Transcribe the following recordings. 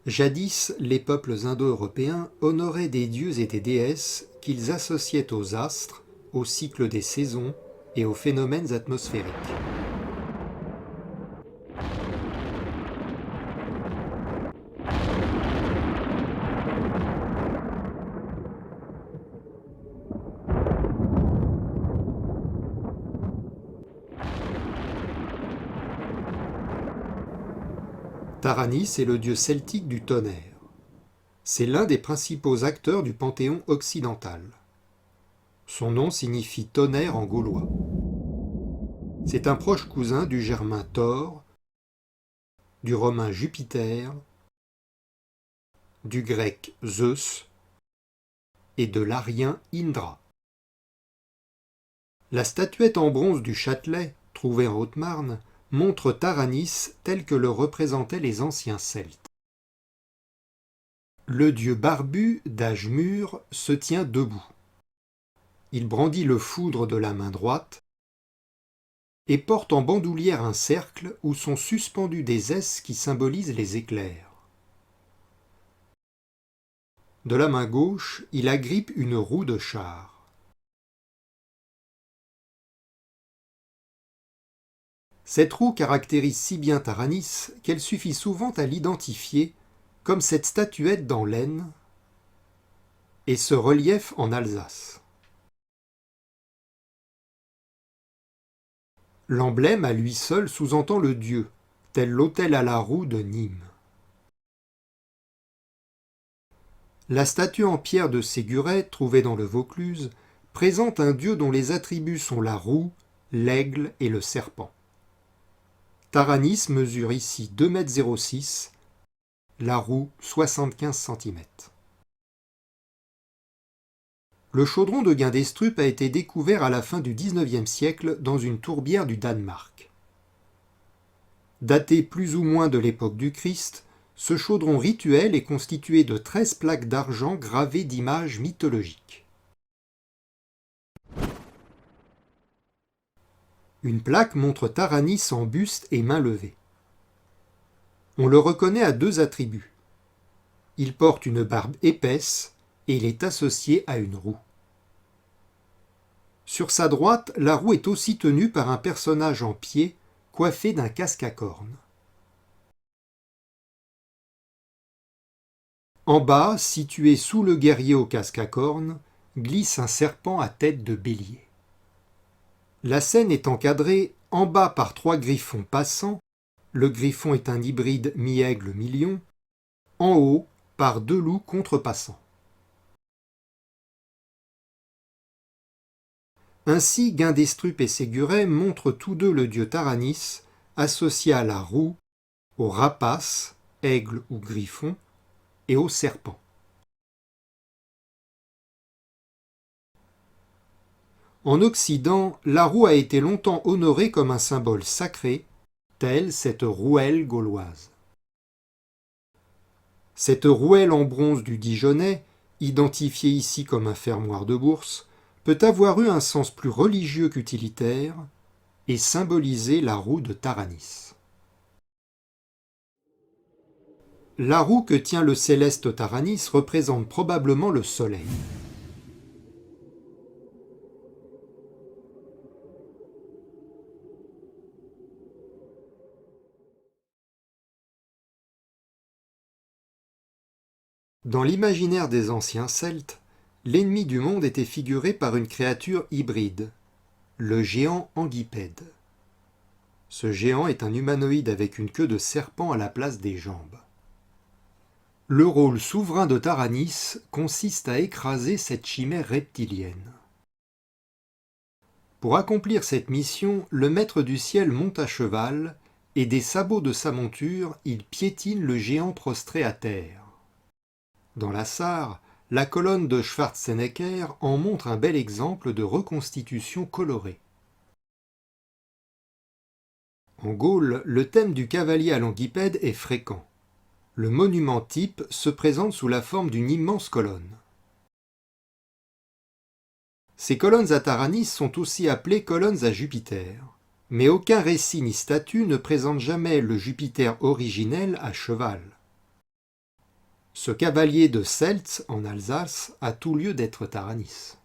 Jadis, les peuples indo-européens honoraient des dieux et des déesses qu'ils associaient aux astres, au cycle des saisons et aux phénomènes atmosphériques. Taranis est le dieu celtique du tonnerre. C'est l'un des principaux acteurs du panthéon occidental. Son nom signifie tonnerre en gaulois. C'est un proche cousin du germain Thor, du romain Jupiter, du grec Zeus et de l'arien Indra. La statuette en bronze du Châtelet, trouvée en Haute-Marne, montre Taranis tel que le représentaient les anciens Celtes. Le dieu barbu, d'âge mûr, se tient debout. Il brandit le foudre de la main droite et porte en bandoulière un cercle où sont suspendus des ès qui symbolisent les éclairs. De la main gauche, il agrippe une roue de char. Cette roue caractérise si bien Taranis qu'elle suffit souvent à l'identifier, comme cette statuette dans l'Aisne et ce relief en Alsace. L'emblème à lui seul sous-entend le dieu, tel l'autel à la roue de Nîmes. La statue en pierre de Séguret, trouvée dans le Vaucluse, présente un dieu dont les attributs sont la roue, l'aigle et le serpent. Taranis mesure ici 2,06 m, la roue 75 cm. Le chaudron de Guindestrup a été découvert à la fin du XIXe siècle dans une tourbière du Danemark. Daté plus ou moins de l'époque du Christ, ce chaudron rituel est constitué de 13 plaques d'argent gravées d'images mythologiques. Une plaque montre Taranis en buste et main levée. On le reconnaît à deux attributs. Il porte une barbe épaisse et il est associé à une roue. Sur sa droite, la roue est aussi tenue par un personnage en pied, coiffé d'un casque à cornes. En bas, situé sous le guerrier au casque à cornes, glisse un serpent à tête de bélier. La scène est encadrée en bas par 3 griffons passants, le griffon est un hybride mi-aigle mi-lion, en haut par 2 loups contrepassants. Ainsi, Guindestrup et Séguret montrent tous deux le dieu Taranis, associé à la roue, au rapace, aigle ou griffon, et au serpent. En Occident, la roue a été longtemps honorée comme un symbole sacré, telle cette rouelle gauloise. Cette rouelle en bronze du Dijonais, identifiée ici comme un fermoir de bourse, peut avoir eu un sens plus religieux qu'utilitaire et symboliser la roue de Taranis. La roue que tient le céleste Taranis représente probablement le soleil. Dans l'imaginaire des anciens Celtes, l'ennemi du monde était figuré par une créature hybride, le géant Anguipède. Ce géant est un humanoïde avec une queue de serpent à la place des jambes. Le rôle souverain de Taranis consiste à écraser cette chimère reptilienne. Pour accomplir cette mission, le maître du ciel monte à cheval et des sabots de sa monture, il piétine le géant prostré à terre. Dans la Sarre, la colonne de Schwarzenegger en montre un bel exemple de reconstitution colorée. En Gaule, le thème du cavalier à l'Anguipède est fréquent. Le monument type se présente sous la forme d'une immense colonne. Ces colonnes à Taranis sont aussi appelées colonnes à Jupiter, mais aucun récit ni statue ne présente jamais le Jupiter originel à cheval. Ce cavalier de Seltz, en Alsace, a tout lieu d'être Taranis.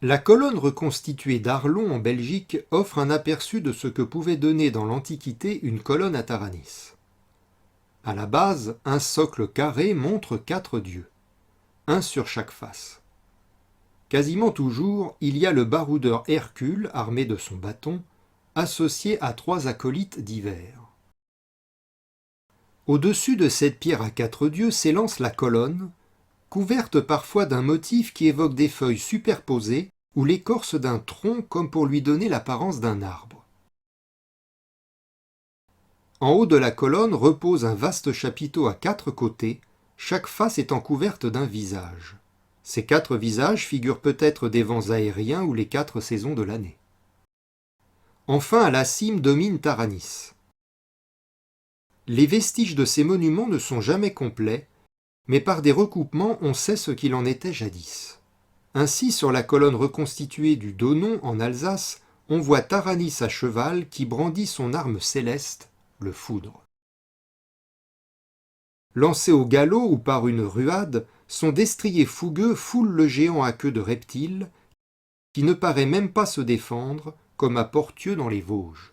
La colonne reconstituée d'Arlon en Belgique offre un aperçu de ce que pouvait donner dans l'Antiquité une colonne à Taranis. À la base, un socle carré montre 4 dieux, un sur chaque face. Quasiment toujours, il y a le baroudeur Hercule, armé de son bâton, associé à 3 acolytes divers. Au-dessus de cette pierre à 4 dieux s'élance la colonne, couverte parfois d'un motif qui évoque des feuilles superposées ou l'écorce d'un tronc comme pour lui donner l'apparence d'un arbre. En haut de la colonne repose un vaste chapiteau à 4 côtés, chaque face étant couverte d'un visage. Ces 4 visages figurent peut-être des vents aériens ou les 4 saisons de l'année. Enfin, à la cime domine Taranis. Les vestiges de ces monuments ne sont jamais complets, mais par des recoupements on sait ce qu'il en était jadis. Ainsi, sur la colonne reconstituée du Donon en Alsace, on voit Taranis à cheval qui brandit son arme céleste, le foudre. Lancé au galop ou par une ruade, son destrier fougueux foule le géant à queue de reptile, qui ne paraît même pas se défendre, comme à Portieux dans les Vosges.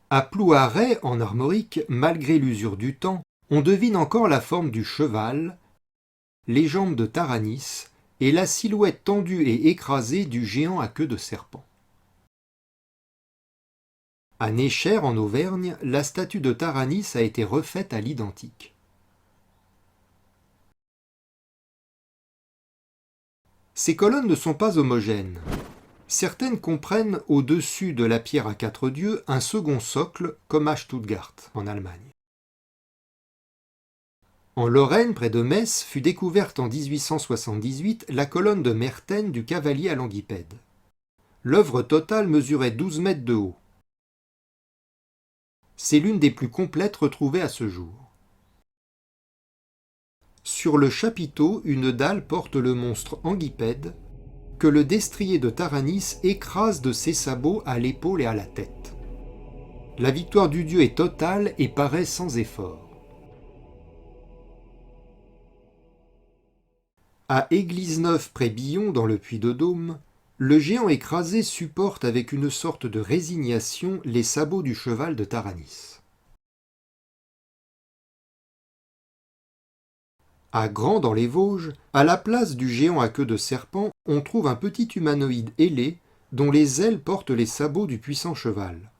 À Plouaret, en Armorique, malgré l'usure du temps, on devine encore la forme du cheval, les jambes de Taranis et la silhouette tendue et écrasée du géant à queue de serpent. À Néchères, en Auvergne, la statue de Taranis a été refaite à l'identique. Ces colonnes ne sont pas homogènes. Certaines comprennent au-dessus de la pierre à 4 dieux un second socle, comme à Stuttgart, en Allemagne. En Lorraine, près de Metz, fut découverte en 1878 la colonne de Merten du cavalier à Languipède. L'œuvre totale mesurait 12 mètres de haut. C'est l'une des plus complètes retrouvées à ce jour. Sur le chapiteau, une dalle porte le monstre Anguipède, que le destrier de Taranis écrase de ses sabots à l'épaule et à la tête. La victoire du dieu est totale et paraît sans effort. À Église-Neuve près Billon, dans le Puy-de-Dôme, le géant écrasé supporte avec une sorte de résignation les sabots du cheval de Taranis. À Grand dans les Vosges, à la place du géant à queue de serpent, on trouve un petit humanoïde ailé dont les ailes portent les sabots du puissant cheval.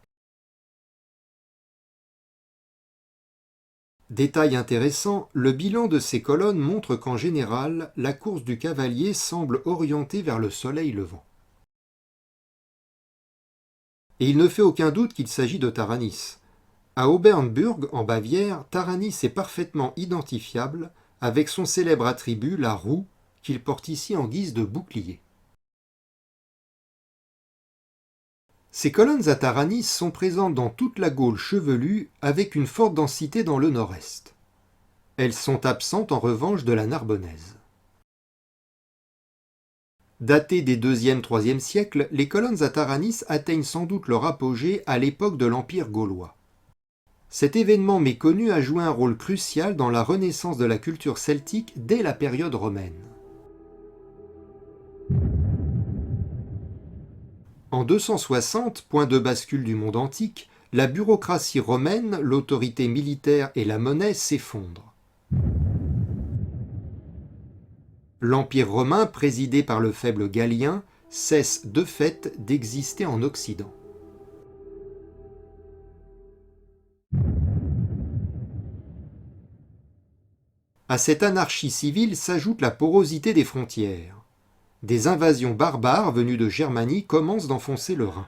Détail intéressant, le bilan de ces colonnes montre qu'en général, la course du cavalier semble orientée vers le soleil levant. Et il ne fait aucun doute qu'il s'agit de Taranis. À Obernburg, en Bavière, Taranis est parfaitement identifiable avec son célèbre attribut, la roue, qu'il porte ici en guise de bouclier. Ces colonnes à Taranis sont présentes dans toute la Gaule chevelue avec une forte densité dans le nord-est. Elles sont absentes en revanche de la Narbonnaise. Datées des 2e-3e siècles, les colonnes à Taranis atteignent sans doute leur apogée à l'époque de l'Empire gaulois. Cet événement méconnu a joué un rôle crucial dans la renaissance de la culture celtique dès la période romaine. En 260, point de bascule du monde antique, la bureaucratie romaine, l'autorité militaire et la monnaie s'effondrent. L'Empire romain, présidé par le faible Galien, cesse de fait d'exister en Occident. À cette anarchie civile s'ajoute la porosité des frontières. Des invasions barbares venues de Germanie commencent d'enfoncer le Rhin.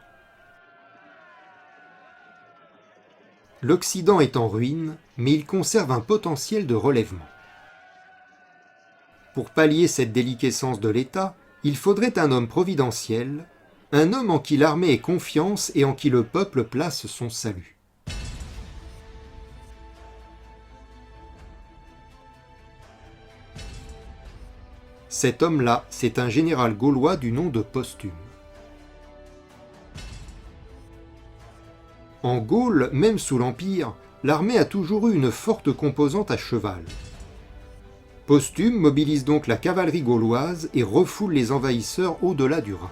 L'Occident est en ruine, mais il conserve un potentiel de relèvement. Pour pallier cette déliquescence de l'État, il faudrait un homme providentiel, un homme en qui l'armée ait confiance et en qui le peuple place son salut. Cet homme-là, c'est un général gaulois du nom de Posthume. En Gaule, même sous l'Empire, l'armée a toujours eu une forte composante à cheval. Posthume mobilise donc la cavalerie gauloise et refoule les envahisseurs au-delà du Rhin.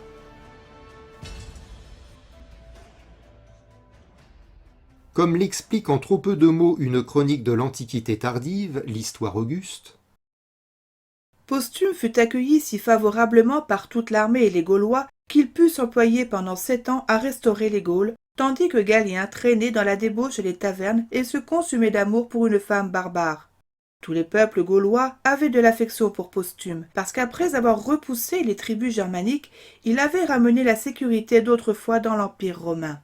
Comme l'explique en trop peu de mots une chronique de l'Antiquité tardive, l'Histoire Auguste, Posthume fut accueilli si favorablement par toute l'armée et les Gaulois qu'il put s'employer pendant 7 ans à restaurer les Gaules, tandis que Galien traînait dans la débauche et les tavernes et se consumait d'amour pour une femme barbare. Tous les peuples gaulois avaient de l'affection pour Posthume, parce qu'après avoir repoussé les tribus germaniques, il avait ramené la sécurité d'autrefois dans l'Empire romain.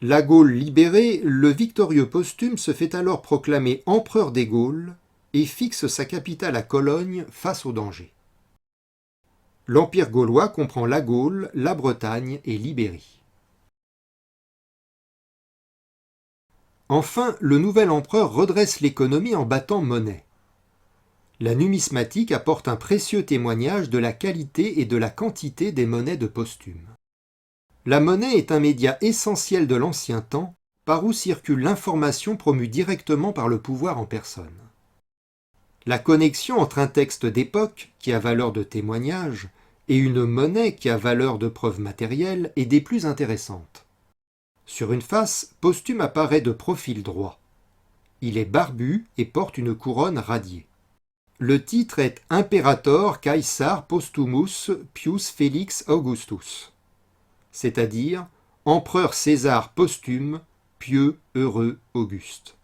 la Gaule libérée, le victorieux Posthume se fait alors proclamer empereur des Gaules et fixe sa capitale à Cologne face au danger. L'Empire gaulois comprend la Gaule, la Bretagne et l'Ibérie. Enfin, le nouvel empereur redresse l'économie en battant monnaie. La numismatique apporte un précieux témoignage de la qualité et de la quantité des monnaies de Posthume. La monnaie est un média essentiel de l'ancien temps, par où circule l'information promue directement par le pouvoir en personne. La connexion entre un texte d'époque, qui a valeur de témoignage, et une monnaie qui a valeur de preuve matérielle est des plus intéressantes. Sur une face, Posthume apparaît de profil droit. Il est barbu et porte une couronne radiée. Le titre est Imperator Caesar Posthumus Pius Felix Augustus, c'est-à-dire Empereur César posthume, pieux, heureux, Auguste.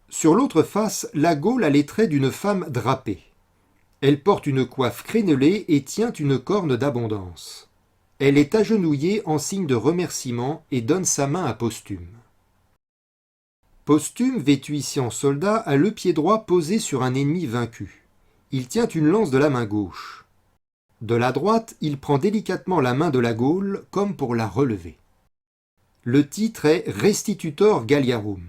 Sur l'autre face, la Gaule a les traits d'une femme drapée. Elle porte une coiffe crénelée et tient une corne d'abondance. Elle est agenouillée en signe de remerciement et donne sa main à Posthume. Posthume, vêtu ici en soldat, a le pied droit posé sur un ennemi vaincu. Il tient une lance de la main gauche. De la droite, il prend délicatement la main de la Gaule comme pour la relever. Le titre est Restitutor Galliarum,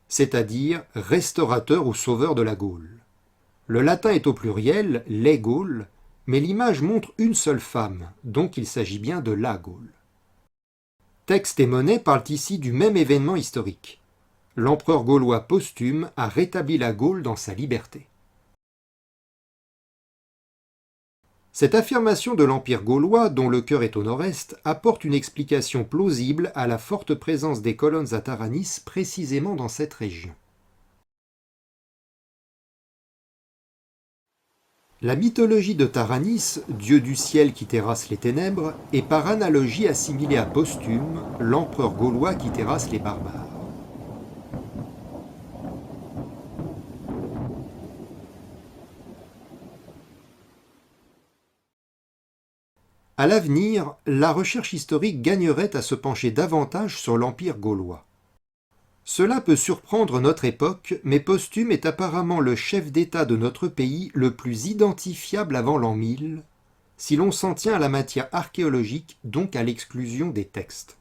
c'est-à-dire restaurateur ou sauveur de la Gaule. Le latin est au pluriel, les Gaules, mais l'image montre une seule femme, donc il s'agit bien de la Gaule. Texte et monnaie parlent ici du même événement historique. L'empereur gaulois Posthume a rétabli la Gaule dans sa liberté. Cette affirmation de l'Empire gaulois, dont le cœur est au nord-est, apporte une explication plausible à la forte présence des colonnes à Taranis précisément dans cette région. La mythologie de Taranis, dieu du ciel qui terrasse les ténèbres, est par analogie assimilée à Posthume, l'empereur gaulois qui terrasse les barbares. À l'avenir, la recherche historique gagnerait à se pencher davantage sur l'Empire gaulois. Cela peut surprendre notre époque, mais Posthume est apparemment le chef d'État de notre pays le plus identifiable avant l'an 1000, si l'on s'en tient à la matière archéologique, donc à l'exclusion des textes.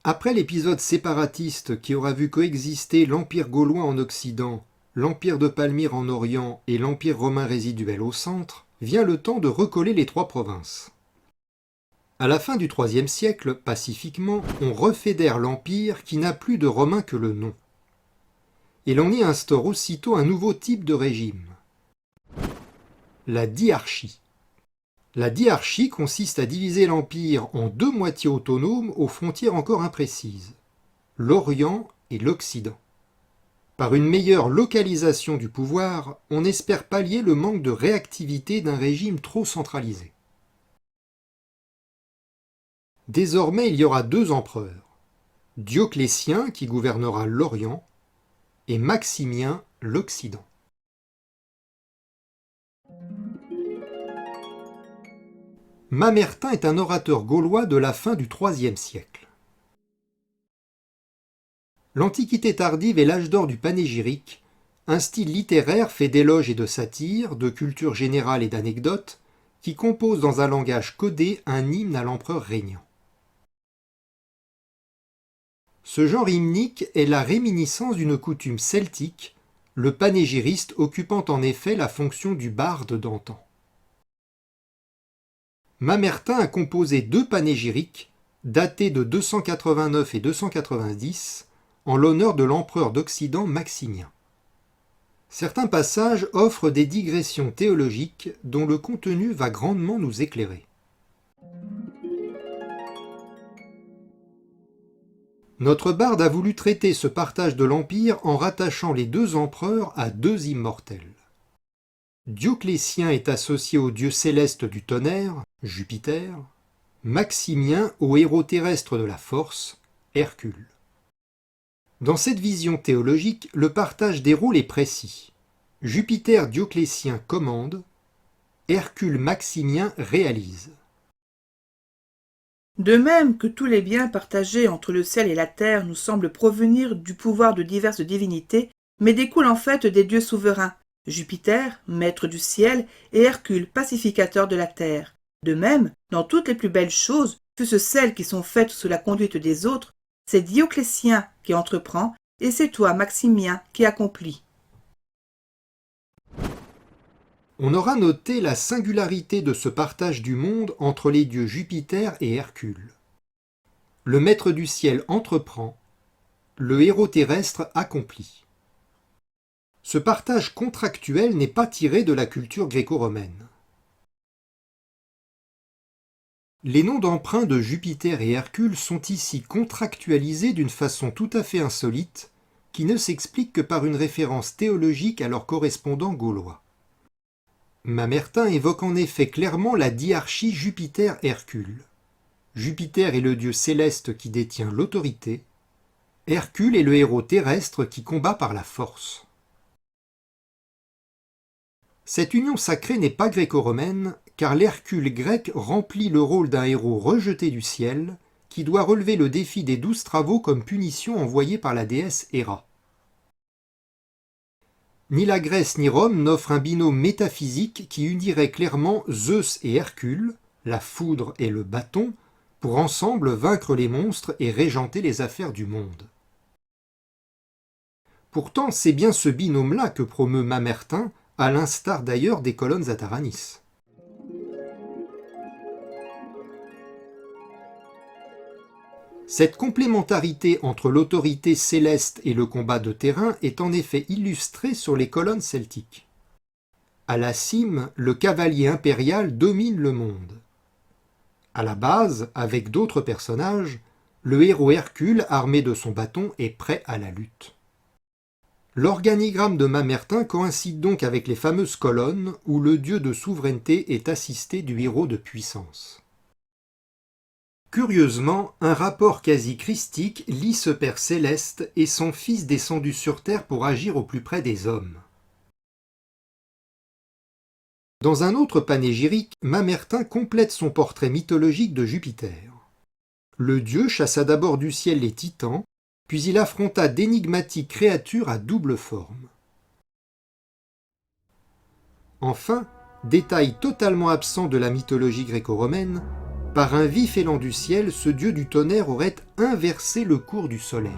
Après l'épisode séparatiste qui aura vu coexister l'Empire gaulois en Occident, l'Empire de Palmyre en Orient et l'Empire romain résiduel au centre, vient le temps de recoller les trois provinces. À la fin du IIIe siècle, pacifiquement, on refédère l'Empire qui n'a plus de Romains que le nom. Et l'on y instaure aussitôt un nouveau type de régime. La diarchie. La diarchie consiste à diviser l'Empire en deux moitiés autonomes aux frontières encore imprécises, l'Orient et l'Occident. Par une meilleure localisation du pouvoir, on espère pallier le manque de réactivité d'un régime trop centralisé. Désormais, il y aura deux empereurs, Dioclétien qui gouvernera l'Orient et Maximien l'Occident. Mamertin est un orateur gaulois de la fin du IIIe siècle. L'Antiquité tardive et l'âge d'or du panégyrique, un style littéraire fait d'éloges et de satire, de culture générale et d'anecdotes, qui compose dans un langage codé un hymne à l'empereur régnant. Ce genre hymnique est la réminiscence d'une coutume celtique, le panégyriste occupant en effet la fonction du barde d'antan. Mamertin a composé 2 panégyriques, datés de 289 et 290, en l'honneur de l'empereur d'Occident Maximien. Certains passages offrent des digressions théologiques dont le contenu va grandement nous éclairer. Notre barde a voulu traiter ce partage de l'Empire en rattachant les 2 empereurs à 2 immortels. Dioclétien est associé au dieu céleste du tonnerre, Jupiter, Maximien au héros terrestre de la force, Hercule. Dans cette vision théologique, le partage des rôles est précis. Jupiter Dioclétien commande, Hercule Maximien réalise. De même que tous les biens partagés entre le ciel et la terre nous semblent provenir du pouvoir de diverses divinités, mais découlent en fait des dieux souverains, Jupiter, maître du ciel, et Hercule, pacificateur de la terre. De même, dans toutes les plus belles choses, fût-ce celles qui sont faites sous la conduite des autres, c'est Dioclétien qui entreprend, et c'est toi, Maximien, qui accomplis. On aura noté la singularité de ce partage du monde entre les dieux Jupiter et Hercule. Le maître du ciel entreprend, le héros terrestre accomplit. Ce partage contractuel n'est pas tiré de la culture gréco-romaine. Les noms d'emprunt de Jupiter et Hercule sont ici contractualisés d'une façon tout à fait insolite, qui ne s'explique que par une référence théologique à leur correspondant gaulois. Mamertin évoque en effet clairement la diarchie Jupiter-Hercule. Jupiter est le dieu céleste qui détient l'autorité, Hercule est le héros terrestre qui combat par la force. Cette union sacrée n'est pas gréco-romaine, car l'Hercule grec remplit le rôle d'un héros rejeté du ciel, qui doit relever le défi des 12 travaux comme punition envoyée par la déesse Héra. Ni la Grèce ni Rome n'offrent un binôme métaphysique qui unirait clairement Zeus et Hercule, la foudre et le bâton, pour ensemble vaincre les monstres et régenter les affaires du monde. Pourtant, c'est bien ce binôme-là que promeut Mamertin, à l'instar d'ailleurs des colonnes à Taranis. Cette complémentarité entre l'autorité céleste et le combat de terrain est en effet illustrée sur les colonnes celtiques. À la cime, le cavalier impérial domine le monde. À la base, avec d'autres personnages, le héros Hercule, armé de son bâton, est prêt à la lutte. L'organigramme de Mamertin coïncide donc avec les fameuses colonnes où le dieu de souveraineté est assisté du héros de puissance. Curieusement, un rapport quasi christique lie ce Père céleste et son Fils descendu sur terre pour agir au plus près des hommes. Dans un autre panégyrique, Mamertin complète son portrait mythologique de Jupiter. Le dieu chassa d'abord du ciel les titans, puis il affronta d'énigmatiques créatures à double forme. Enfin, détail totalement absent de la mythologie gréco-romaine, par un vif élan du ciel, ce dieu du tonnerre aurait inversé le cours du soleil.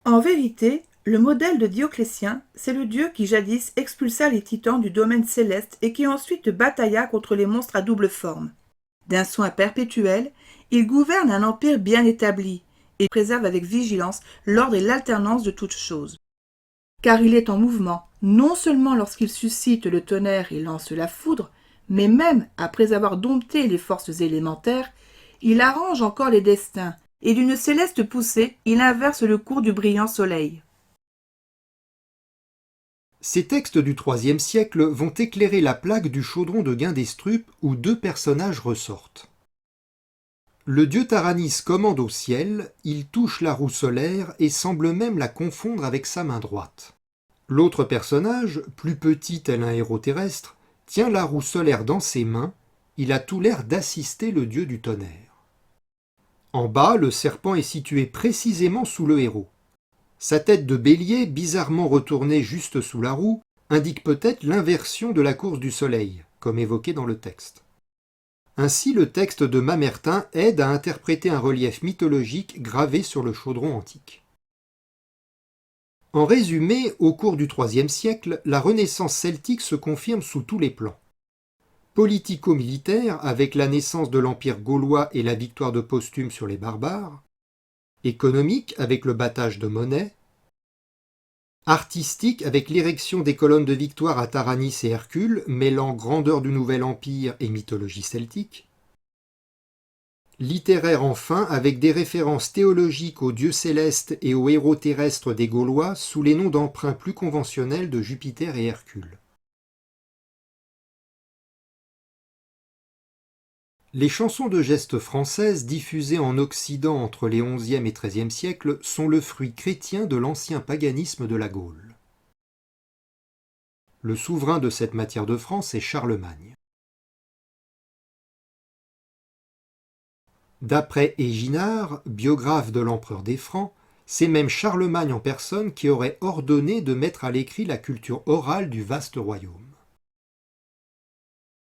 En vérité, le modèle de Dioclétien, c'est le dieu qui jadis expulsa les titans du domaine céleste et qui ensuite batailla contre les monstres à double forme. D'un soin perpétuel, il gouverne un empire bien établi et préserve avec vigilance l'ordre et l'alternance de toutes choses. Car il est en mouvement, non seulement lorsqu'il suscite le tonnerre et lance la foudre, mais même après avoir dompté les forces élémentaires, il arrange encore les destins, et d'une céleste poussée, il inverse le cours du brillant soleil. Ces textes du IIIe siècle vont éclairer la plaque du chaudron de Guindestrup où 2 personnages ressortent. Le dieu Taranis commande au ciel, il touche la roue solaire et semble même la confondre avec sa main droite. L'autre personnage, plus petit tel un héros terrestre, tient la roue solaire dans ses mains, il a tout l'air d'assister le dieu du tonnerre. En bas, le serpent est situé précisément sous le héros. Sa tête de bélier, bizarrement retournée juste sous la roue, indique peut-être l'inversion de la course du soleil, comme évoqué dans le texte. Ainsi, le texte de Mamertin aide à interpréter un relief mythologique gravé sur le chaudron antique. En résumé, au cours du IIIe siècle, la Renaissance celtique se confirme sous tous les plans. Politico-militaire, avec la naissance de l'Empire gaulois et la victoire de Posthume sur les barbares. Économique, avec le battage de monnaie. Artistique, avec l'érection des colonnes de victoire à Taranis et Hercule, mêlant grandeur du Nouvel Empire et mythologie celtique. Littéraire enfin, avec des références théologiques aux dieux célestes et aux héros terrestres des Gaulois sous les noms d'emprunts plus conventionnels de Jupiter et Hercule. Les chansons de geste françaises diffusées en Occident entre les XIe et XIIIe siècles sont le fruit chrétien de l'ancien paganisme de la Gaule. Le souverain de cette matière de France est Charlemagne. D'après Éginard, biographe de l'empereur des Francs, c'est même Charlemagne en personne qui aurait ordonné de mettre à l'écrit la culture orale du vaste royaume.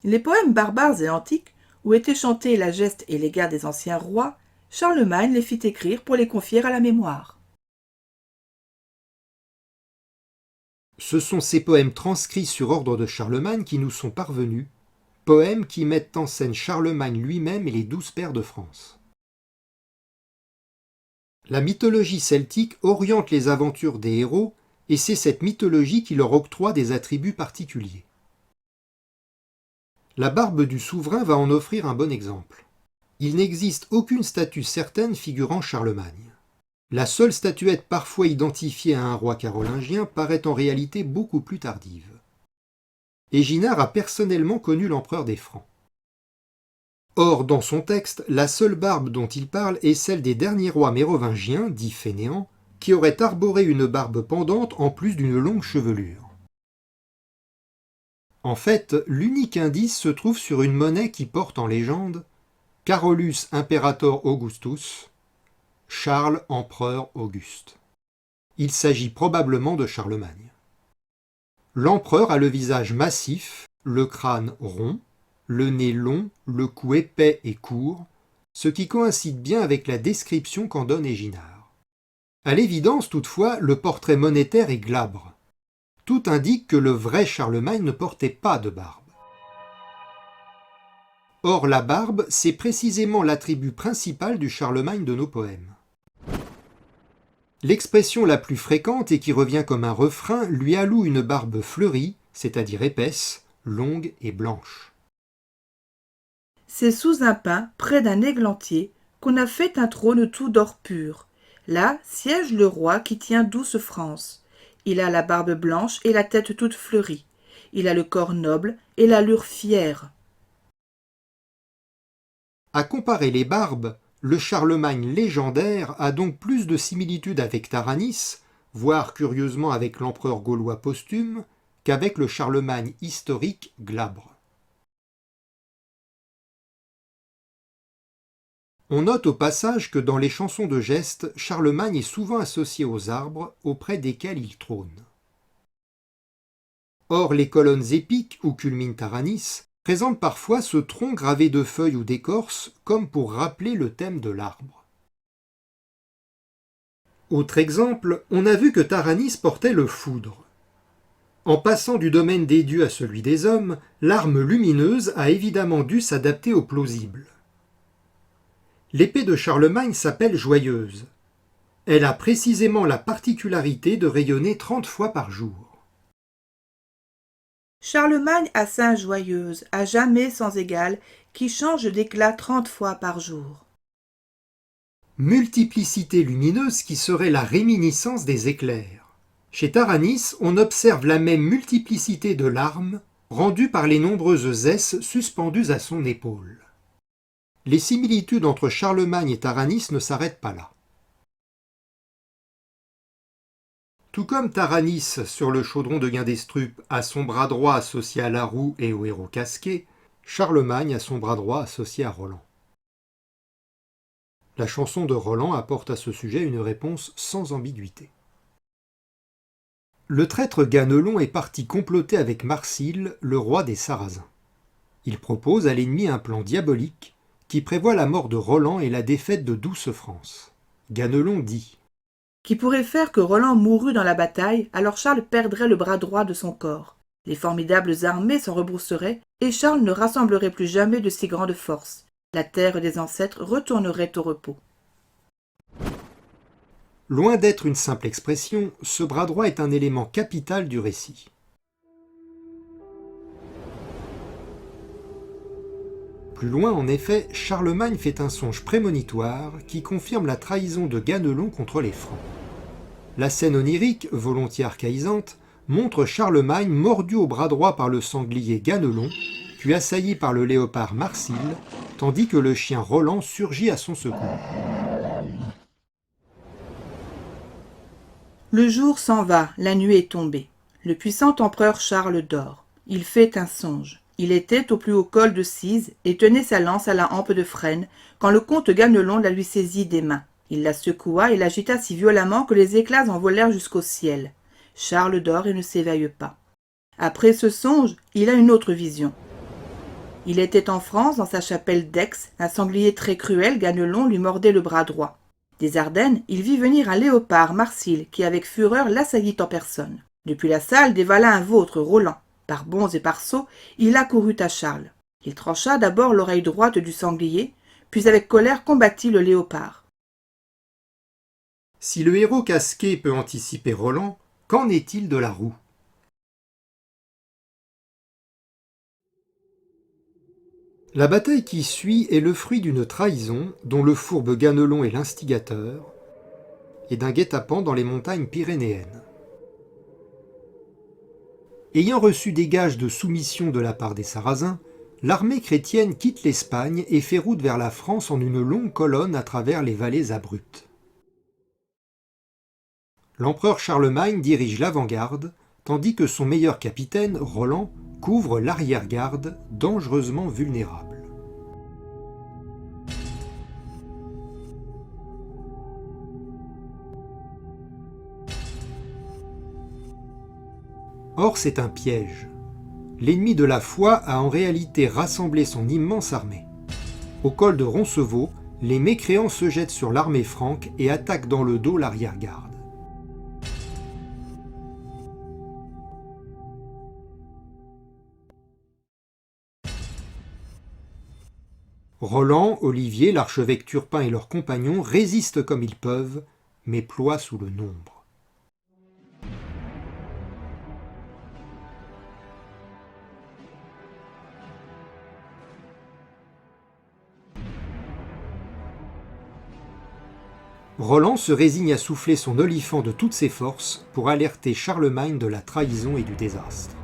Les poèmes barbares et antiques, où étaient chantés la geste et les guerres des anciens rois, Charlemagne les fit écrire pour les confier à la mémoire. Ce sont ces poèmes transcrits sur ordre de Charlemagne qui nous sont parvenus, poèmes qui mettent en scène Charlemagne lui-même et les 12 pairs de France. La mythologie celtique oriente les aventures des héros, et c'est cette mythologie qui leur octroie des attributs particuliers. La barbe du souverain va en offrir un bon exemple. Il n'existe aucune statue certaine figurant Charlemagne. La seule statuette parfois identifiée à un roi carolingien paraît en réalité beaucoup plus tardive. Éginard a personnellement connu l'empereur des Francs. Or, dans son texte, la seule barbe dont il parle est celle des derniers rois mérovingiens, dits fainéants, qui auraient arboré une barbe pendante en plus d'une longue chevelure. En fait, l'unique indice se trouve sur une monnaie qui porte en légende Carolus Imperator Augustus, Charles Empereur Auguste. Il s'agit probablement de Charlemagne. L'empereur a le visage massif, le crâne rond, le nez long, le cou épais et court, ce qui coïncide bien avec la description qu'en donne Éginard. À l'évidence, toutefois, le portrait monétaire est glabre. Tout indique que le vrai Charlemagne ne portait pas de barbe. Or, la barbe, c'est précisément l'attribut principal du Charlemagne de nos poèmes. L'expression la plus fréquente et qui revient comme un refrain lui alloue une barbe fleurie, c'est-à-dire épaisse, longue et blanche. C'est sous un pin, près d'un églantier, qu'on a fait un trône tout d'or pur. Là siège le roi qui tient douce France. Il a la barbe blanche et la tête toute fleurie. Il a le corps noble et l'allure fière. À comparer les barbes, le Charlemagne légendaire a donc plus de similitudes avec Taranis, voire curieusement avec l'empereur gaulois Posthume, qu'avec le Charlemagne historique glabre. On note au passage que dans les chansons de geste, Charlemagne est souvent associé aux arbres auprès desquels il trône. Or, les colonnes épiques où culmine Taranis présentent parfois ce tronc gravé de feuilles ou d'écorces comme pour rappeler le thème de l'arbre. Autre exemple, on a vu que Taranis portait le foudre. En passant du domaine des dieux à celui des hommes, l'arme lumineuse a évidemment dû s'adapter au plausible. L'épée de Charlemagne s'appelle Joyeuse. Elle a précisément la particularité de rayonner 30 fois par jour. Charlemagne a Saint Joyeuse, à jamais sans égal, qui change d'éclat 30 fois par jour. Multiplicité lumineuse qui serait la réminiscence des éclairs. Chez Taranis, on observe la même multiplicité de larmes, rendue par les nombreuses aisses suspendues à son épaule. Les similitudes entre Charlemagne et Taranis ne s'arrêtent pas là. Tout comme Taranis, sur le chaudron de Guindestrup, a son bras droit associé à la roue et au héros casqué, Charlemagne a son bras droit associé à Roland. La chanson de Roland apporte à ce sujet une réponse sans ambiguïté. Le traître Ganelon est parti comploter avec Marsile, le roi des Sarrasins. Il propose à l'ennemi un plan diabolique qui prévoit la mort de Roland et la défaite de Douce-France. Ganelon dit qui pourrait faire que Roland mourût dans la bataille, alors Charles perdrait le bras droit de son corps. Les formidables armées s'en rebrousseraient, et Charles ne rassemblerait plus jamais de si grandes forces. La terre des ancêtres retournerait au repos. Loin d'être une simple expression, ce bras droit est un élément capital du récit. Plus loin, en effet, Charlemagne fait un songe prémonitoire qui confirme la trahison de Ganelon contre les Francs. La scène onirique, volontiers archaïsante, montre Charlemagne mordu au bras droit par le sanglier Ganelon, puis assailli par le léopard Marsile, tandis que le chien Roland surgit à son secours. Le jour s'en va, la nuit est tombée. Le puissant empereur Charles dort. Il fait un songe. Il était au plus haut col de Cise et tenait sa lance à la hampe de frêne quand le comte Ganelon la lui saisit des mains. Il la secoua et l'agita si violemment que les éclats envolèrent jusqu'au ciel. Charles dort et ne s'éveille pas. Après ce songe, il a une autre vision. Il était en France, dans sa chapelle d'Aix, un sanglier très cruel, Ganelon, lui mordait le bras droit. Des Ardennes, il vit venir un léopard, Marsile, qui avec fureur l'assaillit en personne. Depuis la salle dévala un vôtre, Roland. Par bonds et par sauts, il accourut à Charles. Il trancha d'abord l'oreille droite du sanglier, puis avec colère combattit le léopard. Si le héros casqué peut anticiper Roland, qu'en est-il de la roue ? La bataille qui suit est le fruit d'une trahison dont le fourbe Ganelon est l'instigateur et d'un guet-apens dans les montagnes pyrénéennes. Ayant reçu des gages de soumission de la part des Sarrasins, l'armée chrétienne quitte l'Espagne et fait route vers la France en une longue colonne à travers les vallées abruptes. L'empereur Charlemagne dirige l'avant-garde, tandis que son meilleur capitaine, Roland, couvre l'arrière-garde, dangereusement vulnérable. Or, c'est un piège. L'ennemi de la foi a en réalité rassemblé son immense armée. Au col de Roncevaux, les mécréants se jettent sur l'armée franque et attaquent dans le dos l'arrière-garde. Roland, Olivier, l'archevêque Turpin et leurs compagnons résistent comme ils peuvent, mais ploient sous le nombre. Roland se résigne à souffler son olifant de toutes ses forces pour alerter Charlemagne de la trahison et du désastre.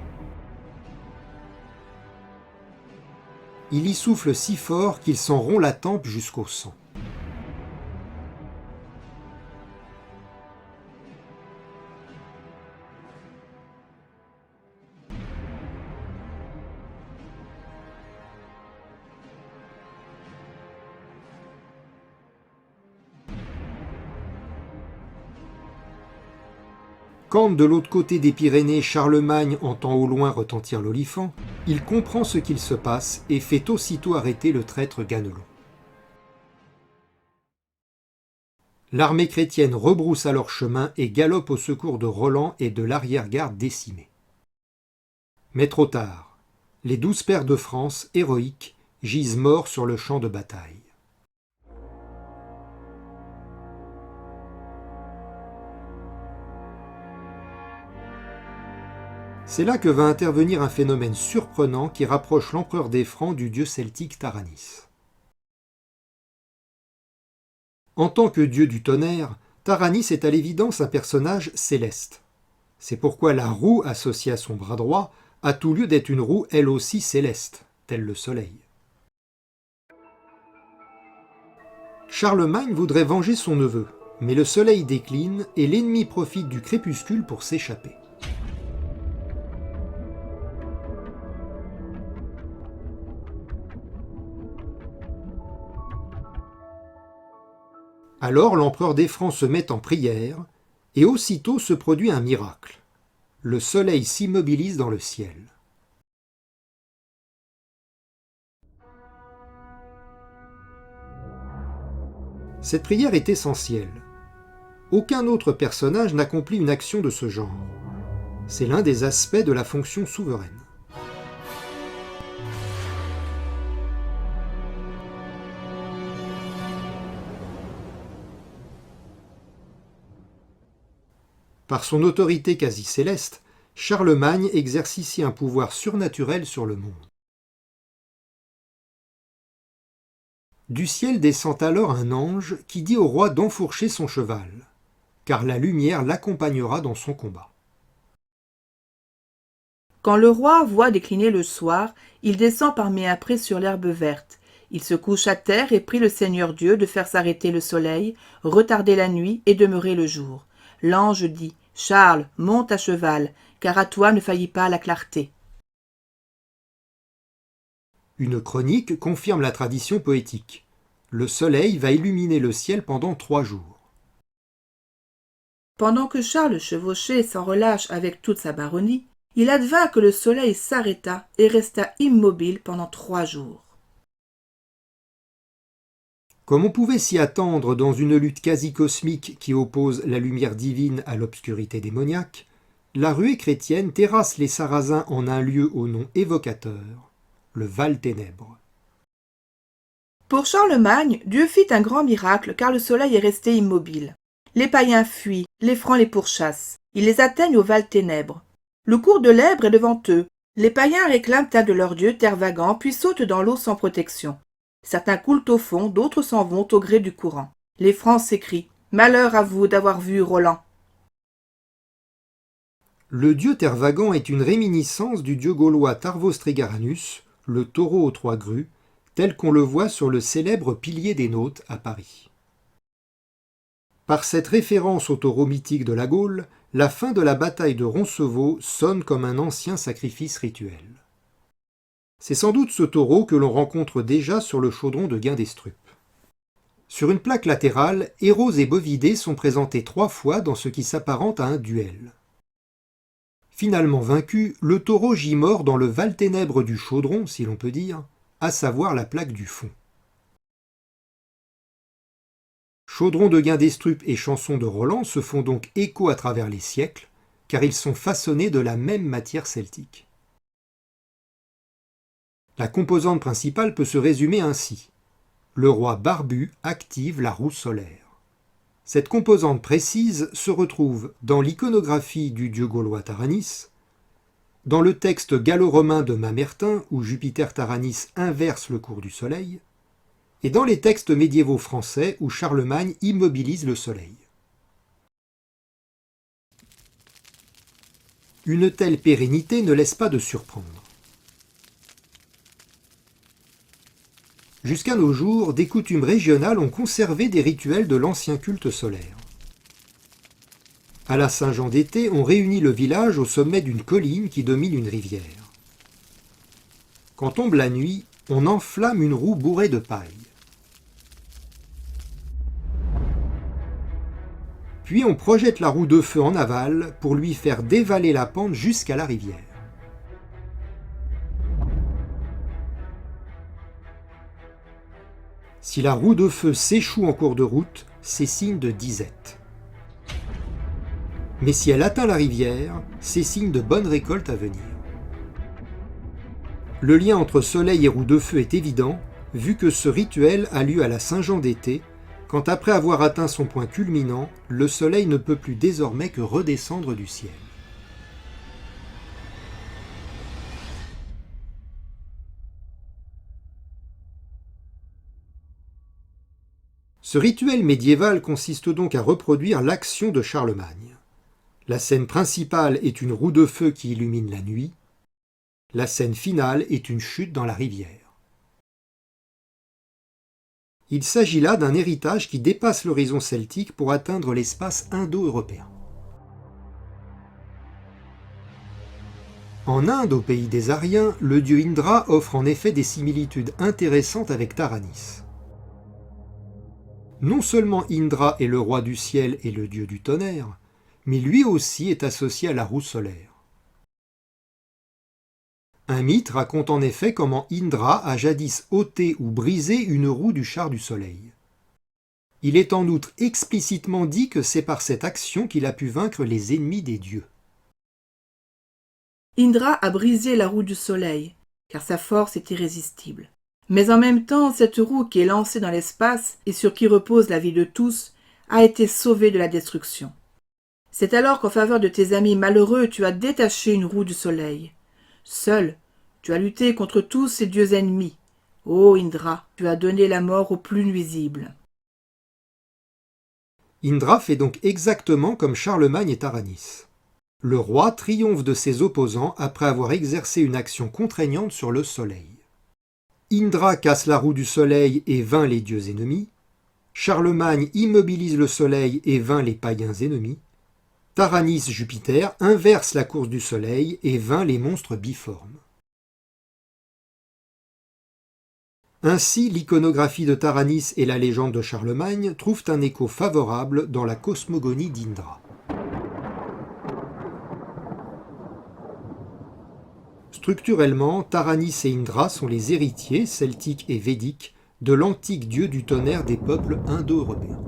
Il y souffle si fort qu'il s'en rompt la tempe jusqu'au sang. Quand de l'autre côté des Pyrénées, Charlemagne entend au loin retentir l'olifant, il comprend ce qu'il se passe et fait aussitôt arrêter le traître Ganelon. L'armée chrétienne rebrousse alors chemin et galope au secours de Roland et de l'arrière-garde décimée. Mais trop tard, les 12 pairs de France, héroïques, gisent morts sur le champ de bataille. C'est là que va intervenir un phénomène surprenant qui rapproche l'empereur des Francs du dieu celtique Taranis. En tant que dieu du tonnerre, Taranis est à l'évidence un personnage céleste. C'est pourquoi la roue associée à son bras droit a tout lieu d'être une roue elle aussi céleste, tel le soleil. Charlemagne voudrait venger son neveu, mais le soleil décline et l'ennemi profite du crépuscule pour s'échapper. Alors l'empereur des Francs se met en prière, et aussitôt se produit un miracle. le soleil s'immobilise dans le ciel. Cette prière est essentielle. Aucun autre personnage n'accomplit une action de ce genre. C'est l'un des aspects de la fonction souveraine. Par son autorité quasi céleste, Charlemagne exerce ici un pouvoir surnaturel sur le monde. Du ciel descend alors un ange qui dit au roi d'enfourcher son cheval, car la lumière l'accompagnera dans son combat. Quand le roi voit décliner le soir, il descend parmi après sur l'herbe verte. Il se couche à terre et prie le Seigneur Dieu de faire s'arrêter le soleil, retarder la nuit et demeurer le jour. L'ange dit « Charles, monte à cheval, car à toi ne faillit pas la clarté. » Une chronique confirme la tradition poétique. Le soleil va illuminer le ciel pendant 3 jours. Pendant que Charles chevauchait sans relâche avec toute sa baronnie, il advint que le soleil s'arrêta et resta immobile pendant 3 jours. Comme on pouvait s'y attendre dans une lutte quasi cosmique qui oppose la lumière divine à l'obscurité démoniaque, la ruée chrétienne terrasse les Sarrasins en un lieu au nom évocateur, le Val-Ténèbres. Pour Charlemagne, Dieu fit un grand miracle car le soleil est resté immobile. Les païens fuient, les francs les pourchassent. Ils les atteignent au Val-Ténèbres. Le cours de l'Èbre est devant eux. Les païens réclament un de leurs dieux Tervagant puis sautent dans l'eau sans protection. Certains coulent au fond, d'autres s'en vont au gré du courant. Les Francs s'écrient « Malheur à vous d'avoir vu Roland !» Le dieu Tervagant est une réminiscence du dieu gaulois Tarvos Trigaranus, le taureau aux 3 grues, tel qu'on le voit sur le célèbre pilier des Nautes à Paris. Par cette référence au taureau mythique de la Gaule, la fin de la bataille de Roncevaux sonne comme un ancien sacrifice rituel. C'est sans doute ce taureau que l'on rencontre déjà sur le chaudron de Guindestrup. Sur une plaque latérale, héros et bovidés sont présentés 3 fois dans ce qui s'apparente à un duel. Finalement vaincu, le taureau gît mort dans le Val-Ténèbres du chaudron, si l'on peut dire, à savoir la plaque du fond. Chaudron de Guindestrup et chanson de Roland se font donc écho à travers les siècles, car ils sont façonnés de la même matière celtique. La composante principale peut se résumer ainsi. Le roi barbu active la roue solaire. Cette composante précise se retrouve dans l'iconographie du dieu gaulois Taranis, dans le texte gallo-romain de Mamertin où Jupiter Taranis inverse le cours du soleil, et dans les textes médiévaux français où Charlemagne immobilise le soleil. Une telle pérennité ne laisse pas de surprendre. Jusqu'à nos jours, des coutumes régionales ont conservé des rituels de l'ancien culte solaire. À la Saint-Jean d'été, on réunit le village au sommet d'une colline qui domine une rivière. Quand tombe la nuit, on enflamme une roue bourrée de paille. Puis on projette la roue de feu en aval pour lui faire dévaler la pente jusqu'à la rivière. Si la roue de feu s'échoue en cours de route, c'est signe de disette. Mais si elle atteint la rivière, c'est signe de bonne récolte à venir. Le lien entre soleil et roue de feu est évident, vu que ce rituel a lieu à la Saint-Jean d'été, quand après avoir atteint son point culminant, le soleil ne peut plus désormais que redescendre du ciel. Ce rituel médiéval consiste donc à reproduire l'action de Charlemagne. La scène principale est une roue de feu qui illumine la nuit. La scène finale est une chute dans la rivière. Il s'agit là d'un héritage qui dépasse l'horizon celtique pour atteindre l'espace indo-européen. En Inde, au pays des Aryens, le dieu Indra offre en effet des similitudes intéressantes avec Taranis. Non seulement Indra est le roi du ciel et le dieu du tonnerre, mais lui aussi est associé à la roue solaire. Un mythe raconte en effet comment Indra a jadis ôté ou brisé une roue du char du soleil. Il est en outre explicitement dit que c'est par cette action qu'il a pu vaincre les ennemis des dieux. Indra a brisé la roue du soleil, car sa force est irrésistible. Mais en même temps, cette roue qui est lancée dans l'espace et sur qui repose la vie de tous, a été sauvée de la destruction. C'est alors qu'en faveur de tes amis malheureux, tu as détaché une roue du soleil. Seul, tu as lutté contre tous ces dieux ennemis. Ô Indra, tu as donné la mort aux plus nuisibles. Indra fait donc exactement comme Charlemagne et Taranis. Le roi triomphe de ses opposants après avoir exercé une action contraignante sur le soleil. Indra casse la roue du soleil et vainc les dieux ennemis. Charlemagne immobilise le soleil et vainc les païens ennemis. Taranis, Jupiter, inverse la course du soleil et vainc les monstres biformes. Ainsi, l'iconographie de Taranis et la légende de Charlemagne trouvent un écho favorable dans la cosmogonie d'Indra. Structurellement, Taranis et Indra sont les héritiers, celtiques et védiques, de l'antique dieu du tonnerre des peuples indo-européens.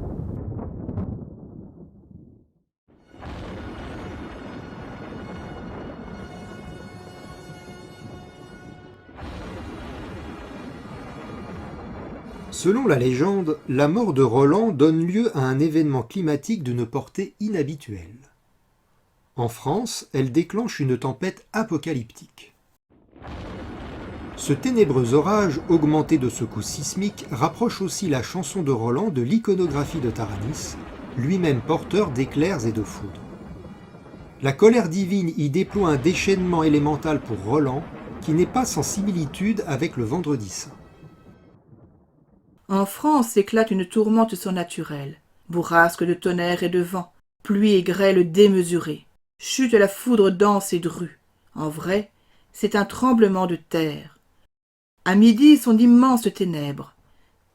Selon la légende, la mort de Roland donne lieu à un événement climatique d'une portée inhabituelle. En France, elle déclenche une tempête apocalyptique. Ce ténébreux orage, augmenté de secousses sismiques, rapproche aussi la chanson de Roland de l'iconographie de Taranis, lui-même porteur d'éclairs et de foudre. La colère divine y déploie un déchaînement élémental pour Roland, qui n'est pas sans similitude avec le Vendredi saint. En France éclate une tourmente surnaturelle, bourrasque de tonnerre et de vent, pluie et grêle démesurée, chute la foudre dense et drue. En vrai, c'est un tremblement de terre. À midi sont d'immenses ténèbres,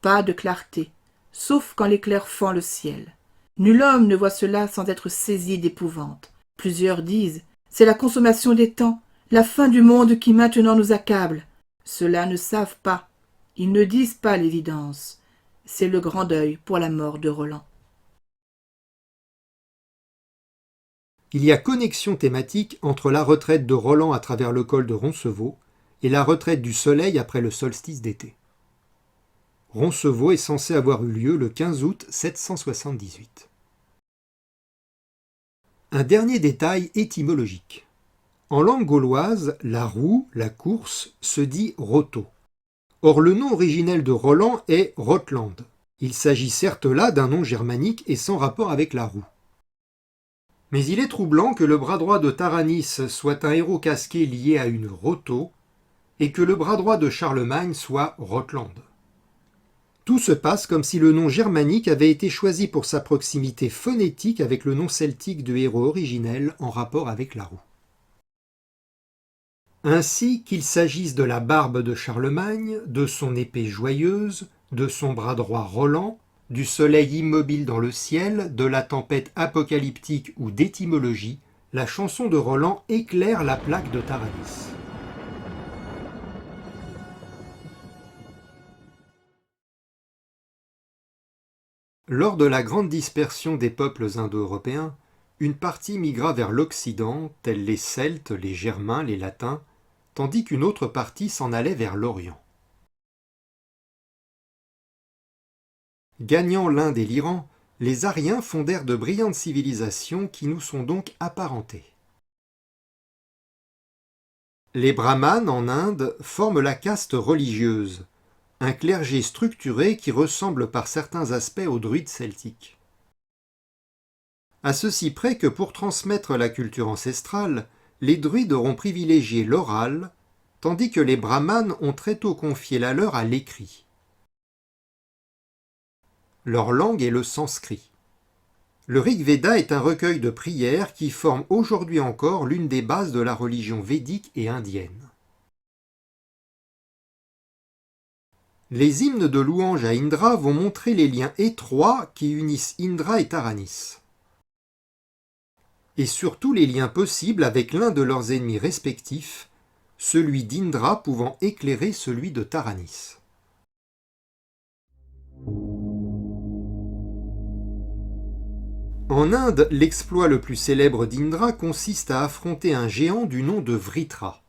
pas de clarté, sauf quand l'éclair fend le ciel. Nul homme ne voit cela sans être saisi d'épouvante. Plusieurs disent, c'est la consommation des temps, la fin du monde qui maintenant nous accable. Ceux-là ne savent pas, ils ne disent pas l'évidence. C'est le grand deuil pour la mort de Roland. Il y a connexion thématique entre la retraite de Roland à travers le col de Roncevaux et la retraite du soleil après le solstice d'été. Roncevaux est censé avoir eu lieu le 15 août 778. Un dernier détail étymologique. En langue gauloise, la roue, la course, se dit roto. Or le nom originel de Roland est Rotland. Il s'agit certes là d'un nom germanique et sans rapport avec la roue. Mais il est troublant que le bras droit de Taranis soit un héros casqué lié à une roto, et que le bras droit de Charlemagne soit Rotland. Tout se passe comme si le nom germanique avait été choisi pour sa proximité phonétique avec le nom celtique du héros originel en rapport avec la roue. Ainsi qu'il s'agisse de la barbe de Charlemagne, de son épée joyeuse, de son bras droit Roland, du soleil immobile dans le ciel, de la tempête apocalyptique ou d'étymologie, la chanson de Roland éclaire la plaque de Taranis. Lors de la grande dispersion des peuples indo-européens, une partie migra vers l'Occident, tels les Celtes, les Germains, les Latins, tandis qu'une autre partie s'en allait vers l'Orient. Gagnant l'Inde et l'Iran, les Aryens fondèrent de brillantes civilisations qui nous sont donc apparentées. Les Brahmanes en Inde forment la caste religieuse, un clergé structuré qui ressemble par certains aspects aux druides celtiques. À ceci près que pour transmettre la culture ancestrale, les druides auront privilégié l'oral, tandis que les brahmanes ont très tôt confié la leur à l'écrit. Leur langue est le sanskrit. Le Rig Veda est un recueil de prières qui forme aujourd'hui encore l'une des bases de la religion védique et indienne. Les hymnes de louange à Indra vont montrer les liens étroits qui unissent Indra et Taranis. Et surtout les liens possibles avec l'un de leurs ennemis respectifs, celui d'Indra pouvant éclairer celui de Taranis. En Inde, l'exploit le plus célèbre d'Indra consiste à affronter un géant du nom de Vritra.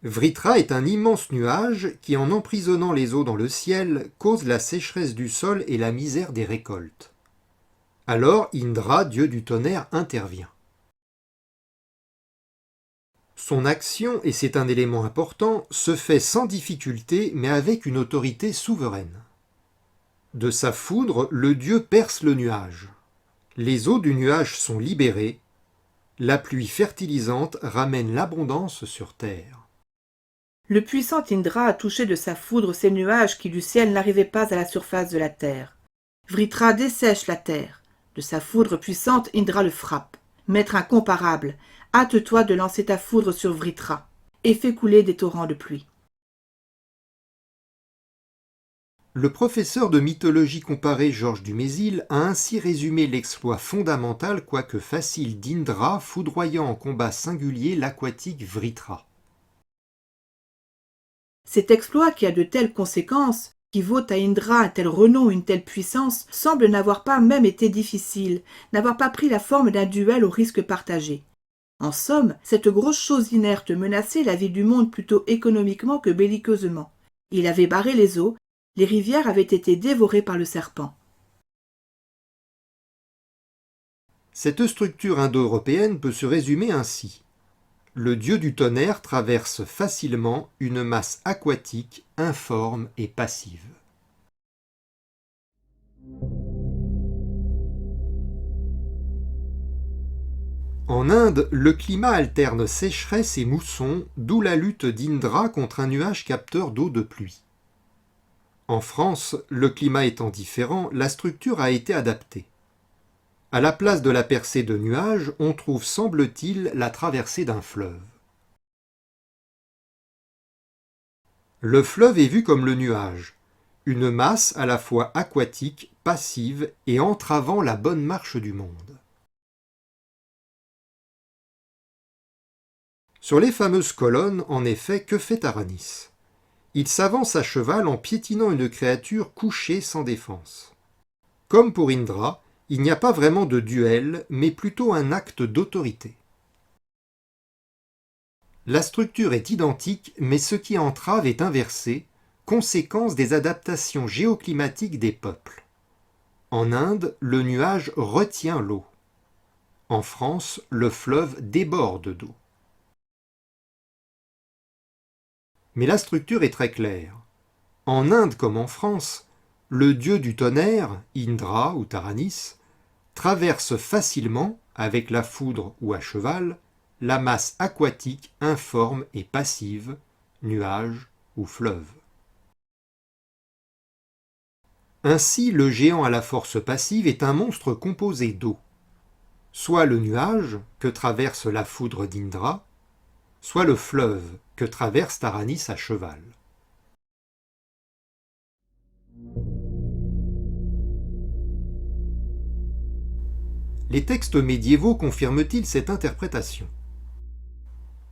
Vritra est un immense nuage qui, en emprisonnant les eaux dans le ciel, cause la sécheresse du sol et la misère des récoltes. Alors Indra, dieu du tonnerre, intervient. Son action, et c'est un élément important, se fait sans difficulté mais avec une autorité souveraine. De sa foudre, le dieu perce le nuage. Les eaux du nuage sont libérées. La pluie fertilisante ramène l'abondance sur terre. Le puissant Indra a touché de sa foudre ces nuages qui du ciel n'arrivaient pas à la surface de la terre. Vritra dessèche la terre. De sa foudre puissante, Indra le frappe. Maître incomparable, hâte-toi de lancer ta foudre sur Vritra et fais couler des torrents de pluie. Le professeur de mythologie comparée Georges Dumézil a ainsi résumé l'exploit fondamental quoique facile d'Indra foudroyant en combat singulier l'aquatique Vritra. Cet exploit qui a de telles conséquences, qui vaut à Indra un tel renom, une telle puissance, semble n'avoir pas même été difficile, n'avoir pas pris la forme d'un duel au risque partagé. En somme, cette grosse chose inerte menaçait la vie du monde plutôt économiquement que belliqueusement. Il avait barré les eaux, les rivières avaient été dévorées par le serpent. Cette structure indo-européenne peut se résumer ainsi. Le dieu du tonnerre traverse facilement une masse aquatique informe et passive. En Inde, le climat alterne sécheresse et mousson, d'où la lutte d'Indra contre un nuage capteur d'eau de pluie. En France, le climat étant différent, la structure a été adaptée. À la place de la percée de nuages, on trouve, semble-t-il, la traversée d'un fleuve. Le fleuve est vu comme le nuage, une masse à la fois aquatique, passive et entravant la bonne marche du monde. Sur les fameuses colonnes, en effet, que fait Taranis ? Il s'avance à cheval en piétinant une créature couchée sans défense. Comme pour Indra, il n'y a pas vraiment de duel, mais plutôt un acte d'autorité. La structure est identique, mais ce qui entrave est inversé, conséquence des adaptations géoclimatiques des peuples. En Inde, le nuage retient l'eau. En France, le fleuve déborde d'eau. Mais la structure est très claire. En Inde comme en France, le dieu du tonnerre, Indra ou Taranis, traverse facilement, avec la foudre ou à cheval, la masse aquatique informe et passive, nuage ou fleuve. Ainsi, le géant à la force passive est un monstre composé d'eau, soit le nuage que traverse la foudre d'Indra, soit le fleuve que traverse Taranis à cheval. Les textes médiévaux confirment-ils cette interprétation ?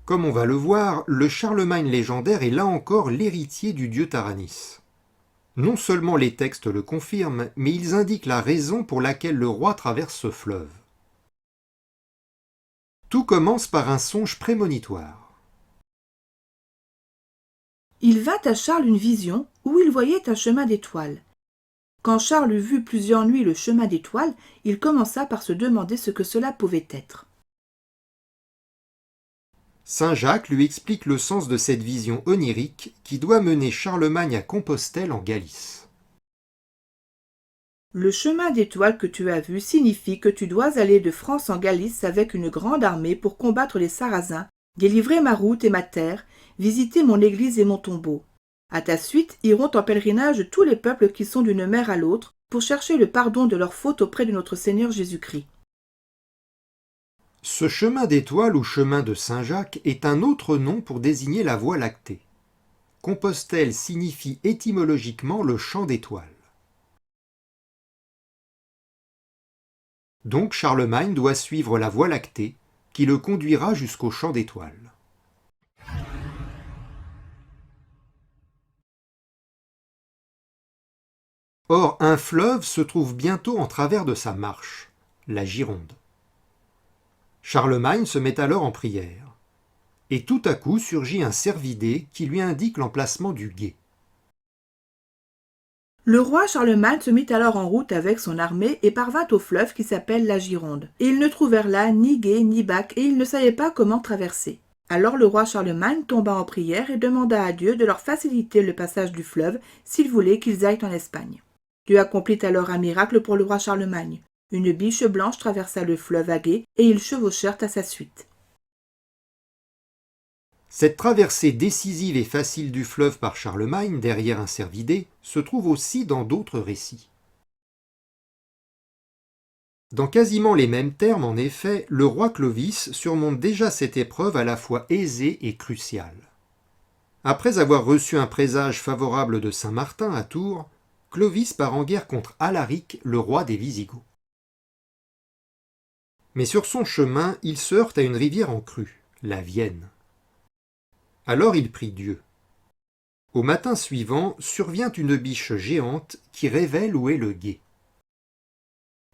Comme on va le voir, le Charlemagne légendaire est là encore l'héritier du dieu Taranis. Non seulement les textes le confirment, mais ils indiquent la raison pour laquelle le roi traverse ce fleuve. Tout commence par un songe prémonitoire. Il vint à Charles une vision où il voyait un chemin d'étoiles. Quand Charles eut vu plusieurs nuits le chemin d'étoiles, il commença par se demander ce que cela pouvait être. Saint Jacques lui explique le sens de cette vision onirique qui doit mener Charlemagne à Compostelle en Galice. Le chemin d'étoiles que tu as vu signifie que tu dois aller de France en Galice avec une grande armée pour combattre les Sarrasins, délivrer ma route et ma terre, visiter mon église et mon tombeau. À ta suite iront en pèlerinage tous les peuples qui sont d'une mer à l'autre pour chercher le pardon de leurs fautes auprès de notre Seigneur Jésus-Christ. Ce chemin d'étoiles ou chemin de Saint-Jacques est un autre nom pour désigner la Voie lactée. Compostelle signifie étymologiquement le champ d'étoiles. Donc Charlemagne doit suivre la Voie lactée, qui le conduira jusqu'au champ d'étoiles. Or, un fleuve se trouve bientôt en travers de sa marche, la Gironde. Charlemagne se met alors en prière. Et tout à coup surgit un cervidé qui lui indique l'emplacement du gué. Le roi Charlemagne se mit alors en route avec son armée et parvint au fleuve qui s'appelle la Gironde. Et ils ne trouvèrent là ni gué ni bac et ils ne savaient pas comment traverser. Alors le roi Charlemagne tomba en prière et demanda à Dieu de leur faciliter le passage du fleuve s'il voulait qu'ils aillent en Espagne. Dieu accomplit alors un miracle pour le roi Charlemagne. Une biche blanche traversa le fleuve à gué et ils chevauchèrent à sa suite. Cette traversée décisive et facile du fleuve par Charlemagne, derrière un cervidé, se trouve aussi dans d'autres récits. Dans quasiment les mêmes termes, en effet, le roi Clovis surmonte déjà cette épreuve à la fois aisée et cruciale. Après avoir reçu un présage favorable de Saint-Martin à Tours, Clovis part en guerre contre Alaric, le roi des Visigoths. Mais sur son chemin, il se heurte à une rivière en crue, la Vienne. Alors il prie Dieu. Au matin suivant, survient une biche géante qui révèle où est le gué.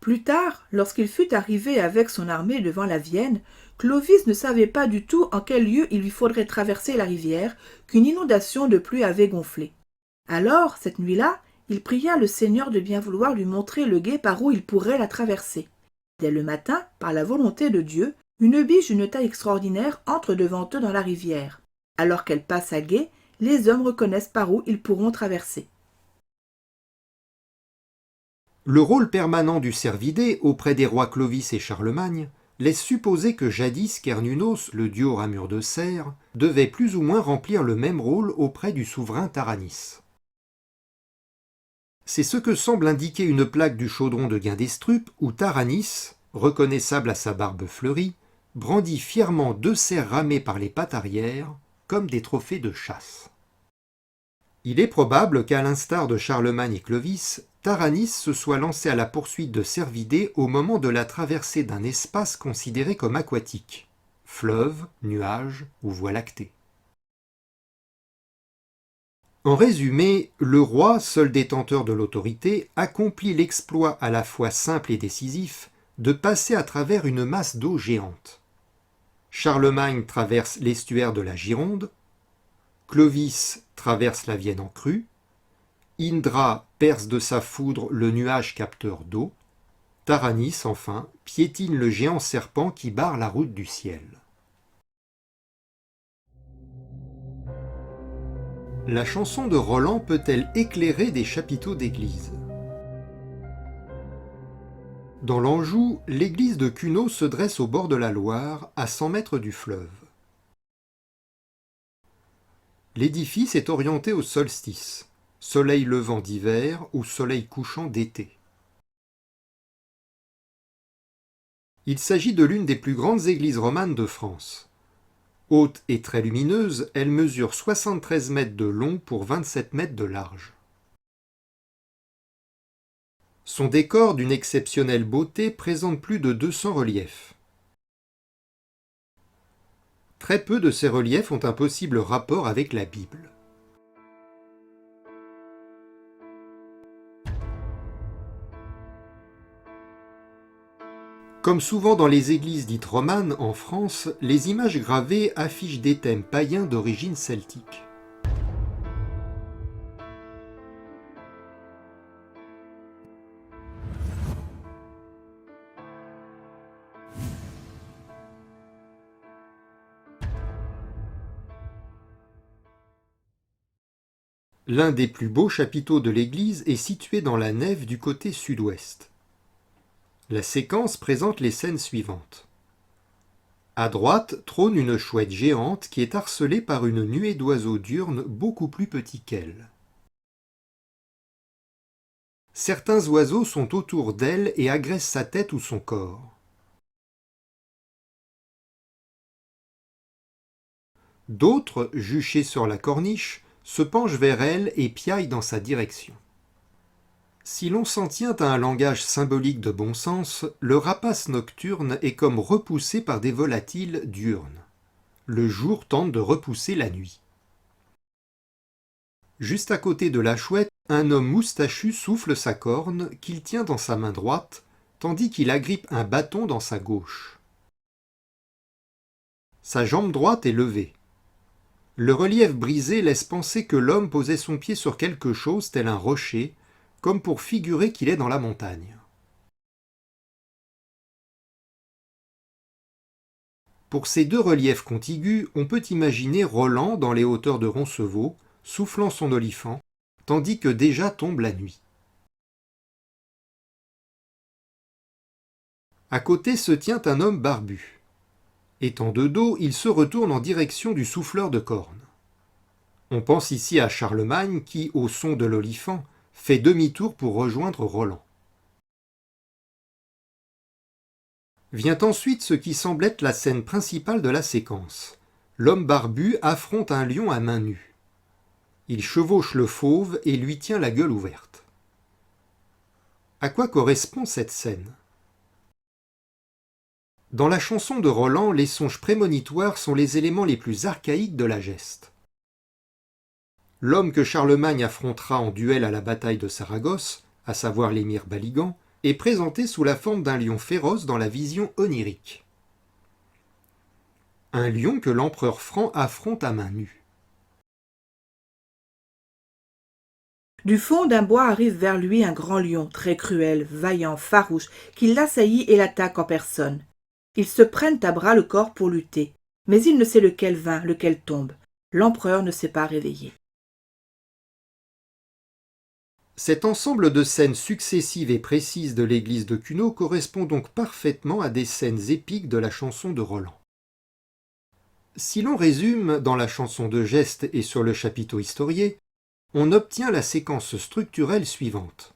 Plus tard, lorsqu'il fut arrivé avec son armée devant la Vienne, Clovis ne savait pas du tout en quel lieu il lui faudrait traverser la rivière qu'une inondation de pluie avait gonflé. Alors, cette nuit-là, il pria le Seigneur de bien vouloir lui montrer le gué par où il pourrait la traverser. Dès le matin, par la volonté de Dieu, une biche d'une taille extraordinaire entre devant eux dans la rivière. Alors qu'elle passe à gué, les hommes reconnaissent par où ils pourront traverser. Le rôle permanent du cervidé auprès des rois Clovis et Charlemagne laisse supposer que jadis Cernunnos, le dieu aux ramures de cerf, devait plus ou moins remplir le même rôle auprès du souverain Taranis. C'est ce que semble indiquer une plaque du chaudron de Guindestrup où Taranis, reconnaissable à sa barbe fleurie, brandit fièrement 2 cerfs ramés par les pattes arrière comme des trophées de chasse. Il est probable qu'à l'instar de Charlemagne et Clovis, Taranis se soit lancé à la poursuite de cervidés au moment de la traversée d'un espace considéré comme aquatique, fleuve, nuages ou voie lactée. En résumé, le roi, seul détenteur de l'autorité, accomplit l'exploit à la fois simple et décisif de passer à travers une masse d'eau géante. Charlemagne traverse l'estuaire de la Gironde, Clovis traverse la Vienne en crue, Indra perce de sa foudre le nuage capteur d'eau, Taranis, enfin, piétine le géant serpent qui barre la route du ciel. La chanson de Roland peut-elle éclairer des chapiteaux d'église ? Dans l'Anjou, l'église de Cunault se dresse au bord de la Loire, à 100 mètres du fleuve. L'édifice est orienté au solstice, soleil levant d'hiver ou soleil couchant d'été. Il s'agit de l'une des plus grandes églises romanes de France. Haute et très lumineuse, elle mesure 73 mètres de long pour 27 mètres de large. Son décor d'une exceptionnelle beauté présente plus de 200 reliefs. Très peu de ces reliefs ont un possible rapport avec la Bible. Comme souvent dans les églises dites romanes en France, les images gravées affichent des thèmes païens d'origine celtique. L'un des plus beaux chapiteaux de l'église est situé dans la nef du côté sud-ouest. La séquence présente les scènes suivantes. À droite trône une chouette géante qui est harcelée par une nuée d'oiseaux diurnes beaucoup plus petits qu'elle. Certains oiseaux sont autour d'elle et agressent sa tête ou son corps. D'autres, juchés sur la corniche, se penchent vers elle et piaillent dans sa direction. Si l'on s'en tient à un langage symbolique de bon sens, le rapace nocturne est comme repoussé par des volatiles diurnes. Le jour tente de repousser la nuit. Juste à côté de la chouette, un homme moustachu souffle sa corne qu'il tient dans sa main droite, tandis qu'il agrippe un bâton dans sa gauche. Sa jambe droite est levée. Le relief brisé laisse penser que l'homme posait son pied sur quelque chose tel un rocher, comme pour figurer qu'il est dans la montagne. Pour ces deux reliefs contigus, on peut imaginer Roland dans les hauteurs de Roncevaux, soufflant son olifant, tandis que déjà tombe la nuit. À côté se tient un homme barbu. Étant de dos, il se retourne en direction du souffleur de cornes. On pense ici à Charlemagne qui, au son de l'olifant, fait demi-tour pour rejoindre Roland. Vient ensuite ce qui semble être la scène principale de la séquence. L'homme barbu affronte un lion à main nue. Il chevauche le fauve et lui tient la gueule ouverte. À quoi correspond cette scène ? Dans la chanson de Roland, les songes prémonitoires sont les éléments les plus archaïques de la geste. L'homme que Charlemagne affrontera en duel à la bataille de Saragosse, à savoir l'émir Baligan, est présenté sous la forme d'un lion féroce dans la vision onirique. Un lion que l'empereur franc affronte à main nue. Du fond d'un bois arrive vers lui un grand lion, très cruel, vaillant, farouche, qui l'assaillit et l'attaque en personne. Ils se prennent à bras le corps pour lutter, mais il ne sait lequel vint, lequel tombe. L'empereur ne s'est pas réveillé. Cet ensemble de scènes successives et précises de l'église de Cuno correspond donc parfaitement à des scènes épiques de la chanson de Roland. Si l'on résume dans la chanson de geste et sur le chapiteau historié, on obtient la séquence structurelle suivante.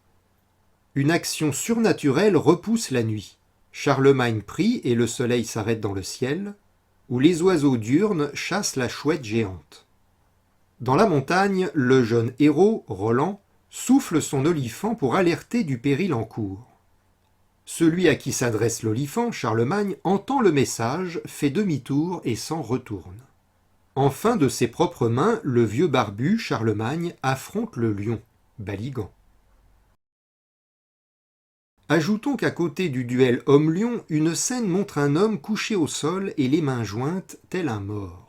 Une action surnaturelle repousse la nuit. Charlemagne prie et le soleil s'arrête dans le ciel, où les oiseaux diurnes chassent la chouette géante. Dans la montagne, le jeune héros, Roland, souffle son olifant pour alerter du péril en cours. Celui à qui s'adresse l'olifant, Charlemagne, entend le message, fait demi-tour et s'en retourne. Enfin, de ses propres mains, le vieux barbu, Charlemagne, affronte le lion, Baligan. Ajoutons qu'à côté du duel homme-lion, une scène montre un homme couché au sol et les mains jointes, tel un mort.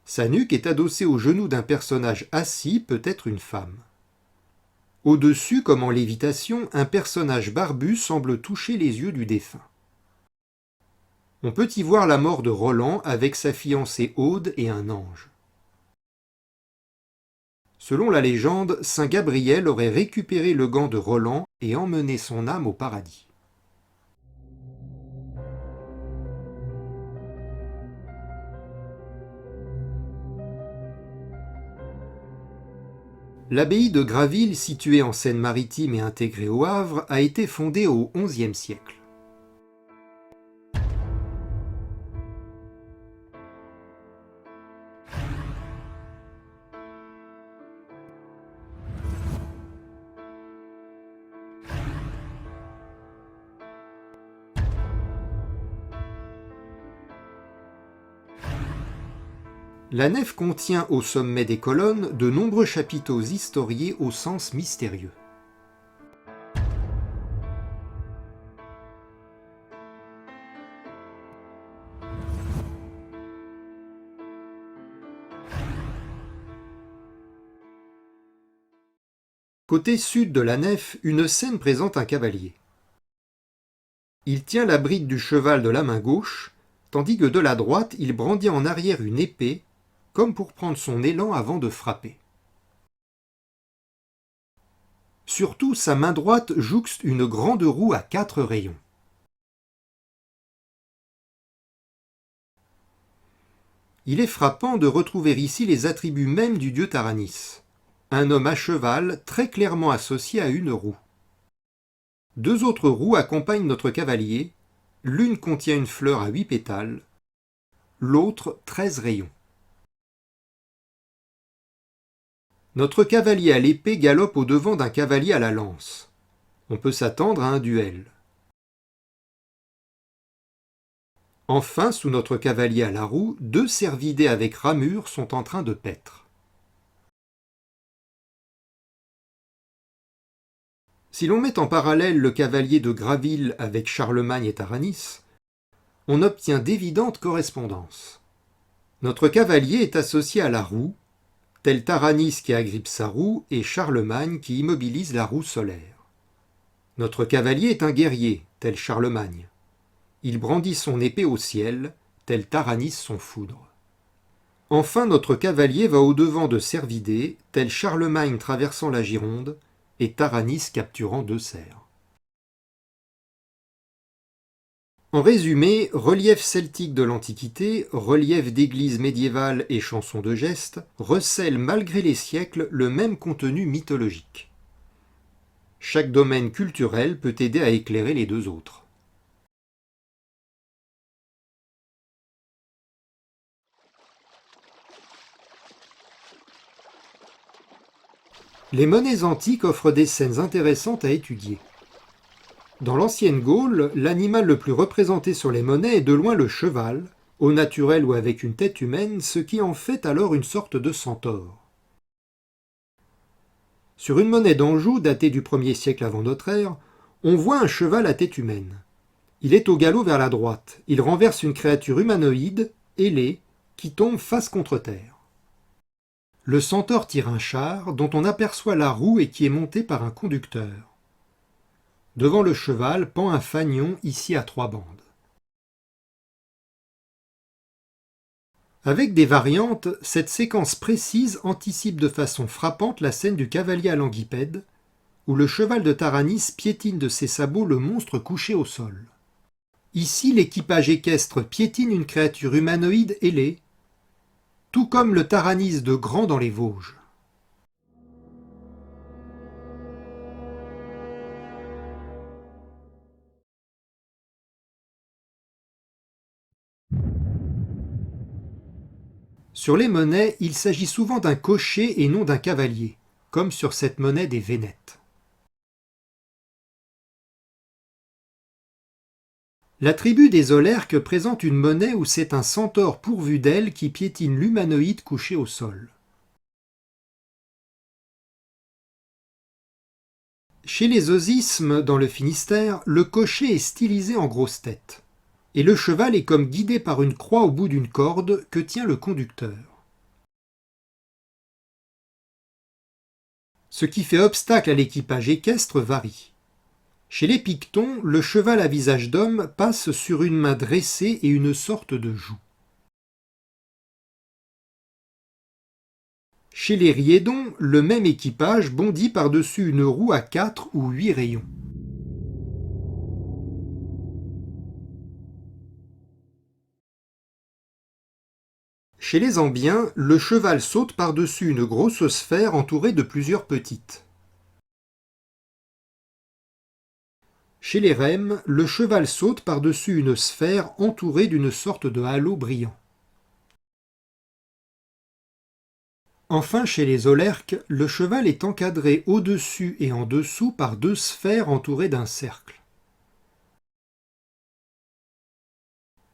Sa nuque est adossée au genou d'un personnage assis, peut-être une femme. Au-dessus, comme en lévitation, un personnage barbu semble toucher les yeux du défunt. On peut y voir la mort de Roland avec sa fiancée Aude et un ange. Selon la légende, saint Gabriel aurait récupéré le gant de Roland et emmené son âme au paradis. L'abbaye de Graville, située en Seine-Maritime et intégrée au Havre, a été fondée au XIe siècle. La nef contient au sommet des colonnes de nombreux chapiteaux historiés au sens mystérieux. Côté sud de la nef, une scène présente un cavalier. Il tient la bride du cheval de la main gauche, tandis que de la droite, il brandit en arrière une épée, comme pour prendre son élan avant de frapper. Surtout, sa main droite jouxte une grande roue à 4 rayons. Il est frappant de retrouver ici les attributs mêmes du dieu Taranis. Un homme à cheval très clairement associé à une roue. 2 autres roues accompagnent notre cavalier, l'une contient une fleur à 8 pétales, l'autre 13 rayons. Notre cavalier à l'épée galope au-devant d'un cavalier à la lance. On peut s'attendre à un duel. Enfin, sous notre cavalier à la roue, 2 cervidés avec ramures sont en train de paître. Si l'on met en parallèle le cavalier de Graville avec Charlemagne et Taranis, on obtient d'évidentes correspondances. Notre cavalier est associé à la roue, tel Taranis qui agrippe sa roue et Charlemagne qui immobilise la roue solaire. Notre cavalier est un guerrier, tel Charlemagne. Il brandit son épée au ciel, tel Taranis son foudre. Enfin, notre cavalier va au-devant de cervidés, tel Charlemagne traversant la Gironde et Taranis capturant 2 cerfs. En résumé, relief celtique de l'Antiquité, relief d'église médiévale et chansons de geste recèlent malgré les siècles le même contenu mythologique. Chaque domaine culturel peut aider à éclairer les 2 autres. Les monnaies antiques offrent des scènes intéressantes à étudier. Dans l'ancienne Gaule, l'animal le plus représenté sur les monnaies est de loin le cheval, au naturel ou avec une tête humaine, ce qui en fait alors une sorte de centaure. Sur une monnaie d'Anjou datée du 1er siècle avant notre ère, on voit un cheval à tête humaine. Il est au galop vers la droite. Il renverse une créature humanoïde, ailée, qui tombe face contre terre. Le centaure tire un char dont on aperçoit la roue et qui est monté par un conducteur. Devant le cheval pend un fanion ici à 3 bandes. Avec des variantes, cette séquence précise anticipe de façon frappante la scène du cavalier à languipède, où le cheval de Taranis piétine de ses sabots le monstre couché au sol. Ici, l'équipage équestre piétine une créature humanoïde ailée, tout comme le Taranis de Grand dans les Vosges. Sur les monnaies, il s'agit souvent d'un cocher et non d'un cavalier, comme sur cette monnaie des Vénètes. La tribu des Aulerques présente une monnaie où c'est un centaure pourvu d'ailes qui piétine l'humanoïde couché au sol. Chez les Osismes, dans le Finistère, le cocher est stylisé en grosse tête, et le cheval est comme guidé par une croix au bout d'une corde que tient le conducteur. Ce qui fait obstacle à l'équipage équestre varie. Chez les Pictons, le cheval à visage d'homme passe sur une main dressée et une sorte de joug. Chez les Riédons, le même équipage bondit par-dessus une roue à 4 ou 8 rayons. Chez les Ambiens, le cheval saute par-dessus une grosse sphère entourée de plusieurs petites. Chez les Rèmes, le cheval saute par-dessus une sphère entourée d'une sorte de halo brillant. Enfin, chez les Aulerques, le cheval est encadré au-dessus et en dessous par 2 sphères entourées d'un cercle.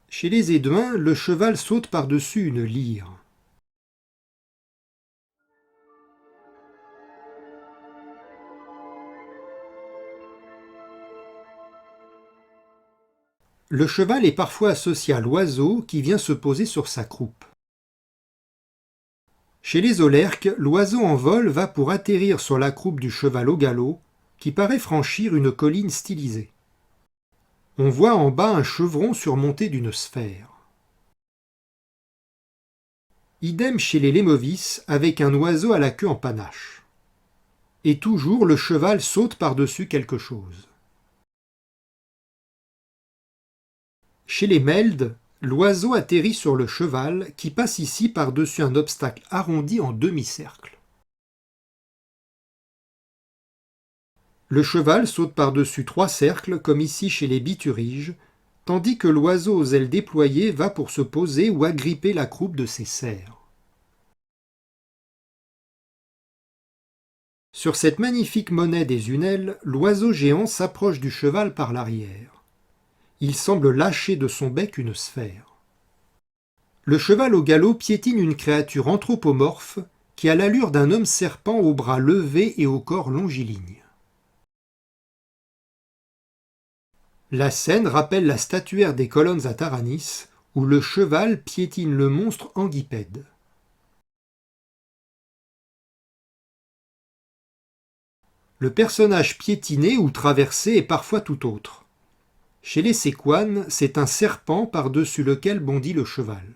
Chez les Éduins, le cheval saute par-dessus une lyre. Le cheval est parfois associé à l'oiseau qui vient se poser sur sa croupe. Chez les Aulerques, l'oiseau en vol va pour atterrir sur la croupe du cheval au galop, qui paraît franchir une colline stylisée. On voit en bas un chevron surmonté d'une sphère. Idem chez les Lémovis avec un oiseau à la queue en panache. Et toujours le cheval saute par-dessus quelque chose. Chez les Meldes, l'oiseau atterrit sur le cheval qui passe ici par-dessus un obstacle arrondi en demi-cercle. Le cheval saute par-dessus 3 cercles comme ici chez les Bituriges, tandis que l'oiseau aux ailes déployées va pour se poser ou agripper la croupe de ses serfs. Sur cette magnifique monnaie des Unelles, l'oiseau géant s'approche du cheval par l'arrière. Il semble lâcher de son bec une sphère. Le cheval au galop piétine une créature anthropomorphe qui a l'allure d'un homme serpent aux bras levés et au corps longiligne. La scène rappelle la statuaire des colonnes à Taranis, où le cheval piétine le monstre Anguipède. Le personnage piétiné ou traversé est parfois tout autre. Chez les Séquanes, c'est un serpent par-dessus lequel bondit le cheval.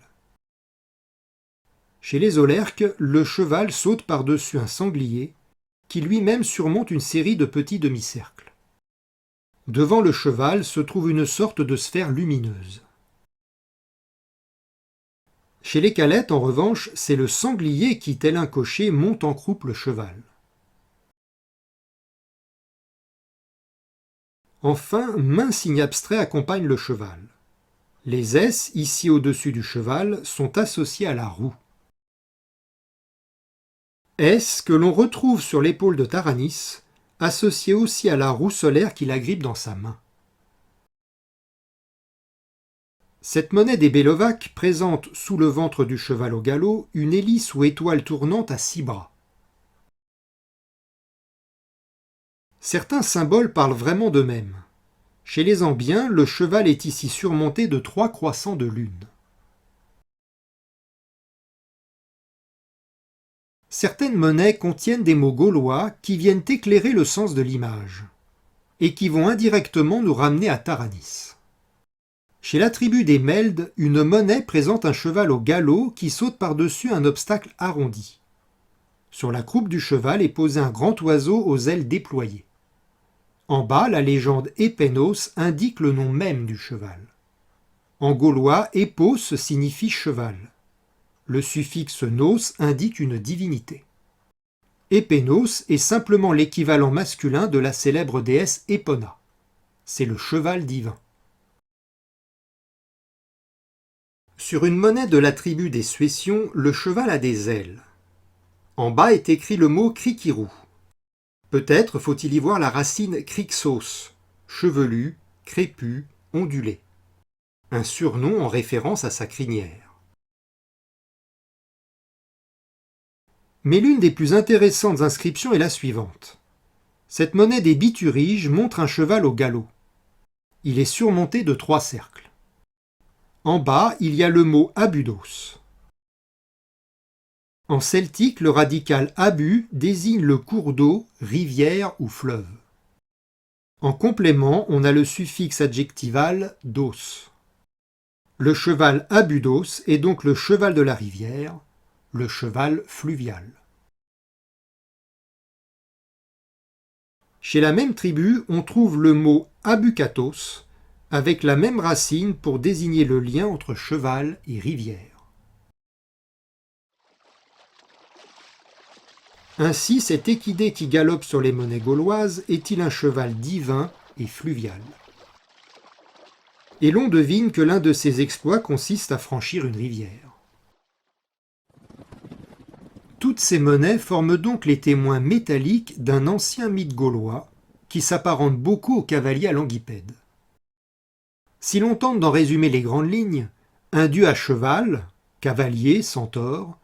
Chez les Aulerques, le cheval saute par-dessus un sanglier, qui lui-même surmonte une série de petits demi-cercles. Devant le cheval se trouve une sorte de sphère lumineuse. Chez les Calettes, en revanche, c'est le sanglier qui, tel un cocher, monte en croupe le cheval. Enfin, main signe abstrait accompagne le cheval. Les S, ici au-dessus du cheval, sont associés à la roue. S, que l'on retrouve sur l'épaule de Taranis, associé aussi à la roue solaire qu'il agrippe dans sa main. Cette monnaie des Bélovaques présente sous le ventre du cheval au galop une hélice ou étoile tournante à 6 bras. Certains symboles parlent vraiment d'eux-mêmes. Chez les Ambiens, le cheval est ici surmonté de 3 croissants de lune. Certaines monnaies contiennent des mots gaulois qui viennent éclairer le sens de l'image, et qui vont indirectement nous ramener à Taranis. Chez la tribu des Meldes, une monnaie présente un cheval au galop qui saute par-dessus un obstacle arrondi. Sur la croupe du cheval est posé un grand oiseau aux ailes déployées. En bas, la légende Épenos indique le nom même du cheval. En gaulois, épos signifie cheval. Le suffixe nos indique une divinité. Épenos est simplement l'équivalent masculin de la célèbre déesse Épona. C'est le cheval divin. Sur une monnaie de la tribu des Suétions, le cheval a des ailes. En bas est écrit le mot krikirou. Peut-être faut-il y voir la racine krixos, chevelu, crépu, ondulé. Un surnom en référence à sa crinière. Mais l'une des plus intéressantes inscriptions est la suivante. Cette monnaie des Bituriges montre un cheval au galop. Il est surmonté de 3 cercles. En bas, il y a le mot abudos. En celtique, le radical abu désigne le cours d'eau, rivière ou fleuve. En complément, on a le suffixe adjectival dos. Le cheval abudos est donc le cheval de la rivière, le cheval fluvial. Chez la même tribu, on trouve le mot abukatos, avec la même racine pour désigner le lien entre cheval et rivière. Ainsi, cet équidé qui galope sur les monnaies gauloises est-il un cheval divin et fluvial? Et l'on devine que l'un de ses exploits consiste à franchir une rivière. Toutes ces monnaies forment donc les témoins métalliques d'un ancien mythe gaulois qui s'apparente beaucoup au cavalier à Languipède. Si l'on tente d'en résumer les grandes lignes, un dieu à cheval, cavalier, centaure,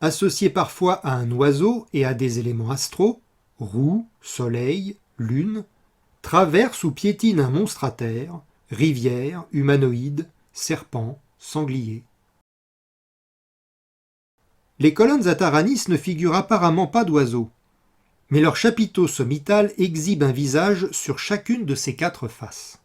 associé parfois à un oiseau et à des éléments astraux, roue, soleil, lune, traverse ou piétine un monstre à terre, rivière, humanoïde, serpent, sanglier. Les colonnes à Taranis ne figurent apparemment pas d'oiseaux, mais leur chapiteau sommital exhibe un visage sur chacune de ces 4 faces.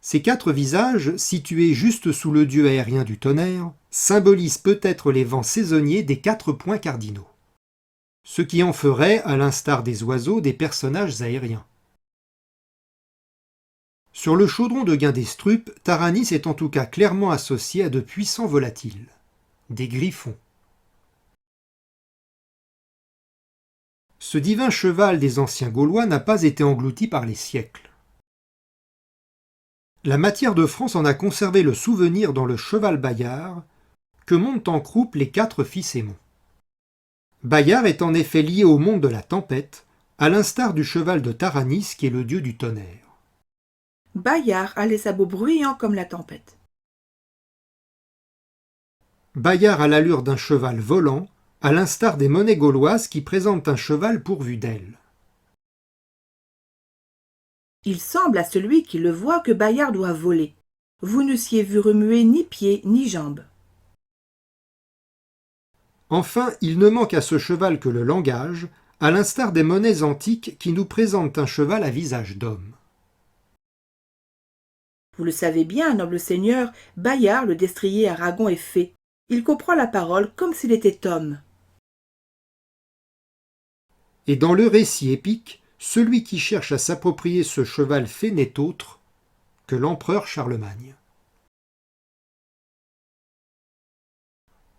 Ces 4 visages, situés juste sous le dieu aérien du tonnerre, symbolisent peut-être les vents saisonniers des 4 points cardinaux, ce qui en ferait, à l'instar des oiseaux, des personnages aériens. Sur le chaudron de Guindestrup, Taranis est en tout cas clairement associé à de puissants volatiles, des griffons. Ce divin cheval des anciens Gaulois n'a pas été englouti par les siècles. La matière de France en a conservé le souvenir dans le cheval Bayard, que montent en croupe les 4 fils Aymon. Bayard est en effet lié au monde de la tempête, à l'instar du cheval de Taranis qui est le dieu du tonnerre. Bayard a les sabots bruyants comme la tempête. Bayard a l'allure d'un cheval volant, à l'instar des monnaies gauloises qui présentent un cheval pourvu d'ailes. Il semble à celui qui le voit que Bayard doit voler. Vous n'eussiez vu remuer ni pieds ni jambes. Enfin, il ne manque à ce cheval que le langage, à l'instar des monnaies antiques qui nous présentent un cheval à visage d'homme. Vous le savez bien, noble seigneur, Bayard, le destrier Aragon, est fée. Il comprend la parole comme s'il était homme. Et dans le récit épique, celui qui cherche à s'approprier ce cheval fée n'est autre que l'empereur Charlemagne.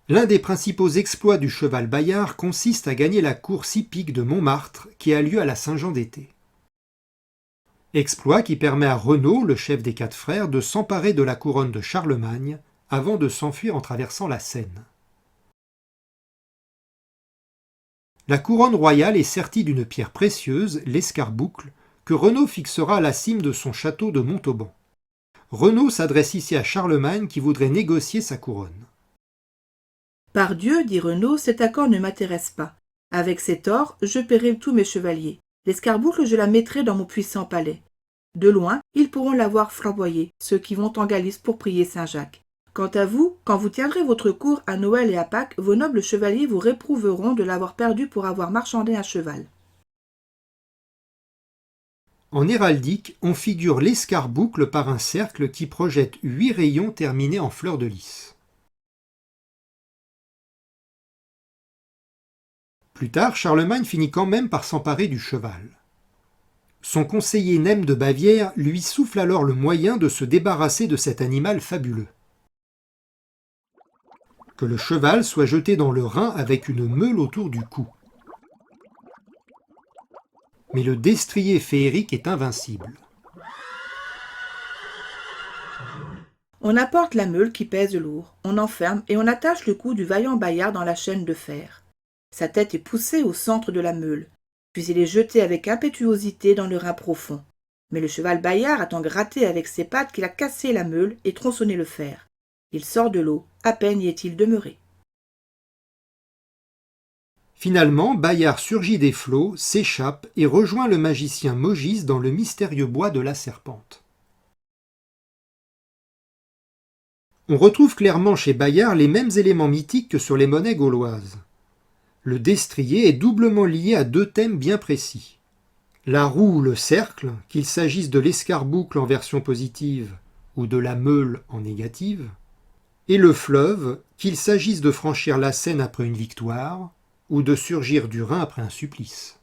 L'un des principaux exploits du cheval Bayard consiste à gagner la course hippique de Montmartre qui a lieu à la Saint-Jean d'été. Exploit qui permet à Renaud, le chef des 4 frères, de s'emparer de la couronne de Charlemagne avant de s'enfuir en traversant la Seine. La couronne royale est sertie d'une pierre précieuse, l'escarboucle, que Renaud fixera à la cime de son château de Montauban. Renaud s'adresse ici à Charlemagne qui voudrait négocier sa couronne. Pardieu, dit Renaud, cet accord ne m'intéresse pas. Avec cet or, je paierai tous mes chevaliers. L'escarboucle, je la mettrai dans mon puissant palais. De loin, ils pourront la voir flamboyer, ceux qui vont en Galice pour prier Saint-Jacques. Quant à vous, quand vous tiendrez votre cour à Noël et à Pâques, vos nobles chevaliers vous réprouveront de l'avoir perdu pour avoir marchandé un cheval. En héraldique, on figure l'escarboucle par un cercle qui projette 8 rayons terminés en fleurs de lys. Plus tard, Charlemagne finit quand même par s'emparer du cheval. Son conseiller Nem de Bavière lui souffle alors le moyen de se débarrasser de cet animal fabuleux. Que le cheval soit jeté dans le Rhin avec une meule autour du cou. Mais le destrier féerique est invincible. On apporte la meule qui pèse lourd, on enferme et on attache le cou du vaillant Bayard dans la chaîne de fer. Sa tête est poussée au centre de la meule, puis il est jeté avec impétuosité dans le Rhin profond. Mais le cheval Bayard a tant gratté avec ses pattes qu'il a cassé la meule et tronçonné le fer. Il sort de l'eau, à peine y est-il demeuré. Finalement, Bayard surgit des flots, s'échappe et rejoint le magicien Mogis dans le mystérieux bois de la Serpente. On retrouve clairement chez Bayard les mêmes éléments mythiques que sur les monnaies gauloises. Le destrier est doublement lié à 2 thèmes bien précis. La roue ou le cercle, qu'il s'agisse de l'escarboucle en version positive ou de la meule en négative, et le fleuve, qu'il s'agisse de franchir la Seine après une victoire ou de surgir du Rhin après un supplice.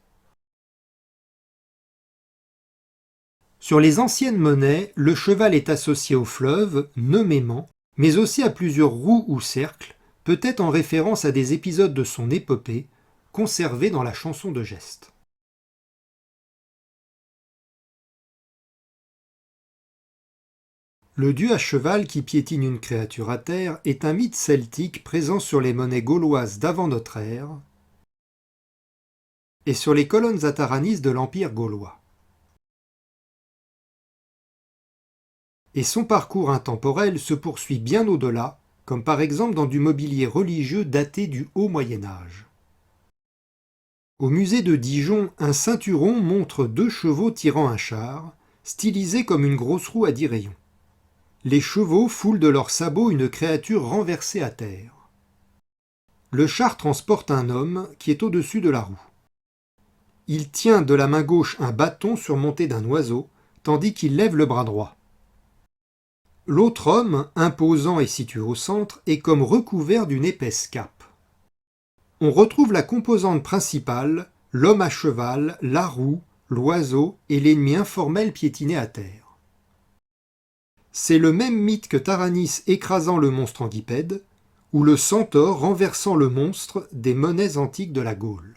Sur les anciennes monnaies, le cheval est associé au fleuve, nommément, mais aussi à plusieurs roues ou cercles, peut-être en référence à des épisodes de son épopée, conservés dans la chanson de geste. Le dieu à cheval qui piétine une créature à terre est un mythe celtique présent sur les monnaies gauloises d'avant notre ère et sur les colonnes à Taranis de l'Empire gaulois. Et son parcours intemporel se poursuit bien au-delà, comme par exemple dans du mobilier religieux daté du Haut Moyen-Âge. Au musée de Dijon, un ceinturon montre 2 chevaux tirant un char, stylisé comme une grosse roue à 10 rayons. Les chevaux foulent de leurs sabots une créature renversée à terre. Le char transporte un homme qui est au-dessus de la roue. Il tient de la main gauche un bâton surmonté d'un oiseau, tandis qu'il lève le bras droit. L'autre homme, imposant et situé au centre, est comme recouvert d'une épaisse cape. On retrouve la composante principale, l'homme à cheval, la roue, l'oiseau et l'ennemi informel piétiné à terre. C'est le même mythe que Taranis écrasant le monstre Anguipède, ou le centaure renversant le monstre des monnaies antiques de la Gaule.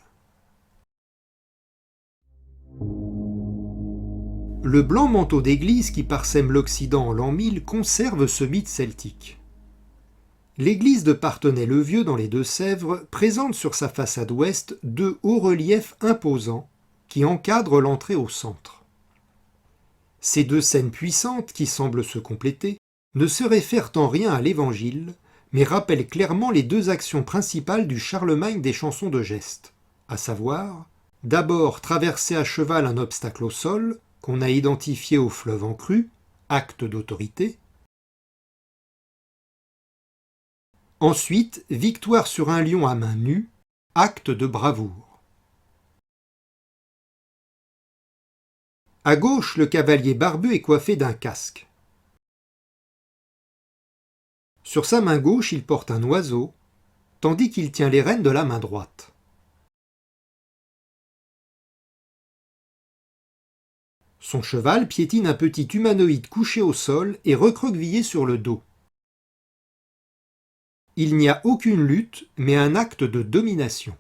Le blanc manteau d'église qui parsème l'Occident en l'an 1000 conserve ce mythe celtique. L'église de Parthenay-le-Vieux dans les Deux-Sèvres présente sur sa façade ouest 2 hauts-reliefs imposants qui encadrent l'entrée au centre. Ces 2 scènes puissantes, qui semblent se compléter, ne se réfèrent en rien à l'Évangile, mais rappellent clairement les 2 actions principales du Charlemagne des chansons de geste, à savoir, d'abord traverser à cheval un obstacle au sol, qu'on a identifié au fleuve en crue, acte d'autorité. Ensuite, victoire sur un lion à main nue, acte de bravoure. À gauche, le cavalier barbu est coiffé d'un casque. Sur sa main gauche, il porte un oiseau, tandis qu'il tient les rênes de la main droite. Son cheval piétine un petit humanoïde couché au sol et recroquevillé sur le dos. Il n'y a aucune lutte, mais un acte de domination.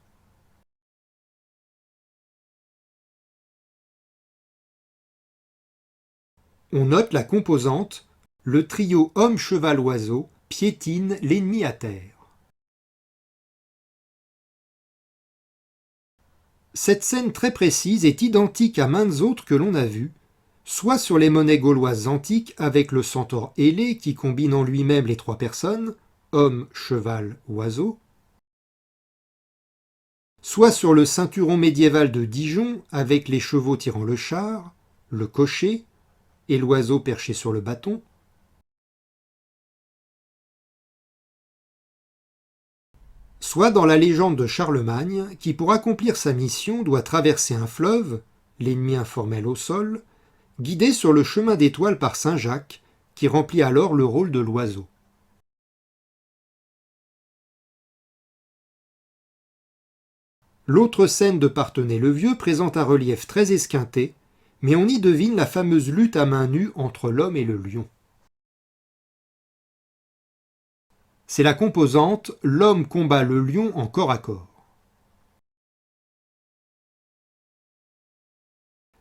On note la composante, le trio homme-cheval-oiseau piétine l'ennemi à terre. Cette scène très précise est identique à maintes autres que l'on a vues, soit sur les monnaies gauloises antiques avec le centaure ailé qui combine en lui-même les 3 personnes, homme, cheval, oiseau, soit sur le ceinturon médiéval de Dijon avec les chevaux tirant le char, le cocher et l'oiseau perché sur le bâton, soit dans la légende de Charlemagne qui pour accomplir sa mission doit traverser un fleuve, l'ennemi informel au sol, guidé sur le chemin d'étoiles par Saint Jacques qui remplit alors le rôle de l'oiseau. L'autre scène de Parthenay-le-Vieux présente un relief très esquinté, mais on y devine la fameuse lutte à main nue entre l'homme et le lion. C'est la composante « l'homme combat le lion en corps à corps ».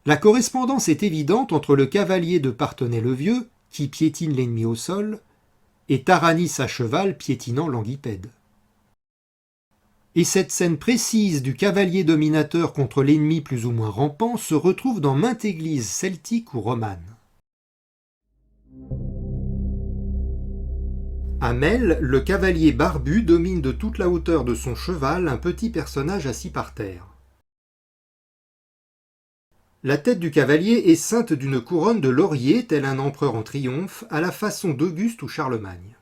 La correspondance est évidente entre le cavalier de Parthenay-le-Vieux, qui piétine l'ennemi au sol, et Taranis à cheval piétinant l'Anguipède. Et cette scène précise du cavalier dominateur contre l'ennemi plus ou moins rampant se retrouve dans maintes églises celtiques ou romanes. À Melle, le cavalier barbu domine de toute la hauteur de son cheval un petit personnage assis par terre. La tête du cavalier est ceinte d'une couronne de laurier tel un empereur en triomphe à la façon d'Auguste ou Charlemagne.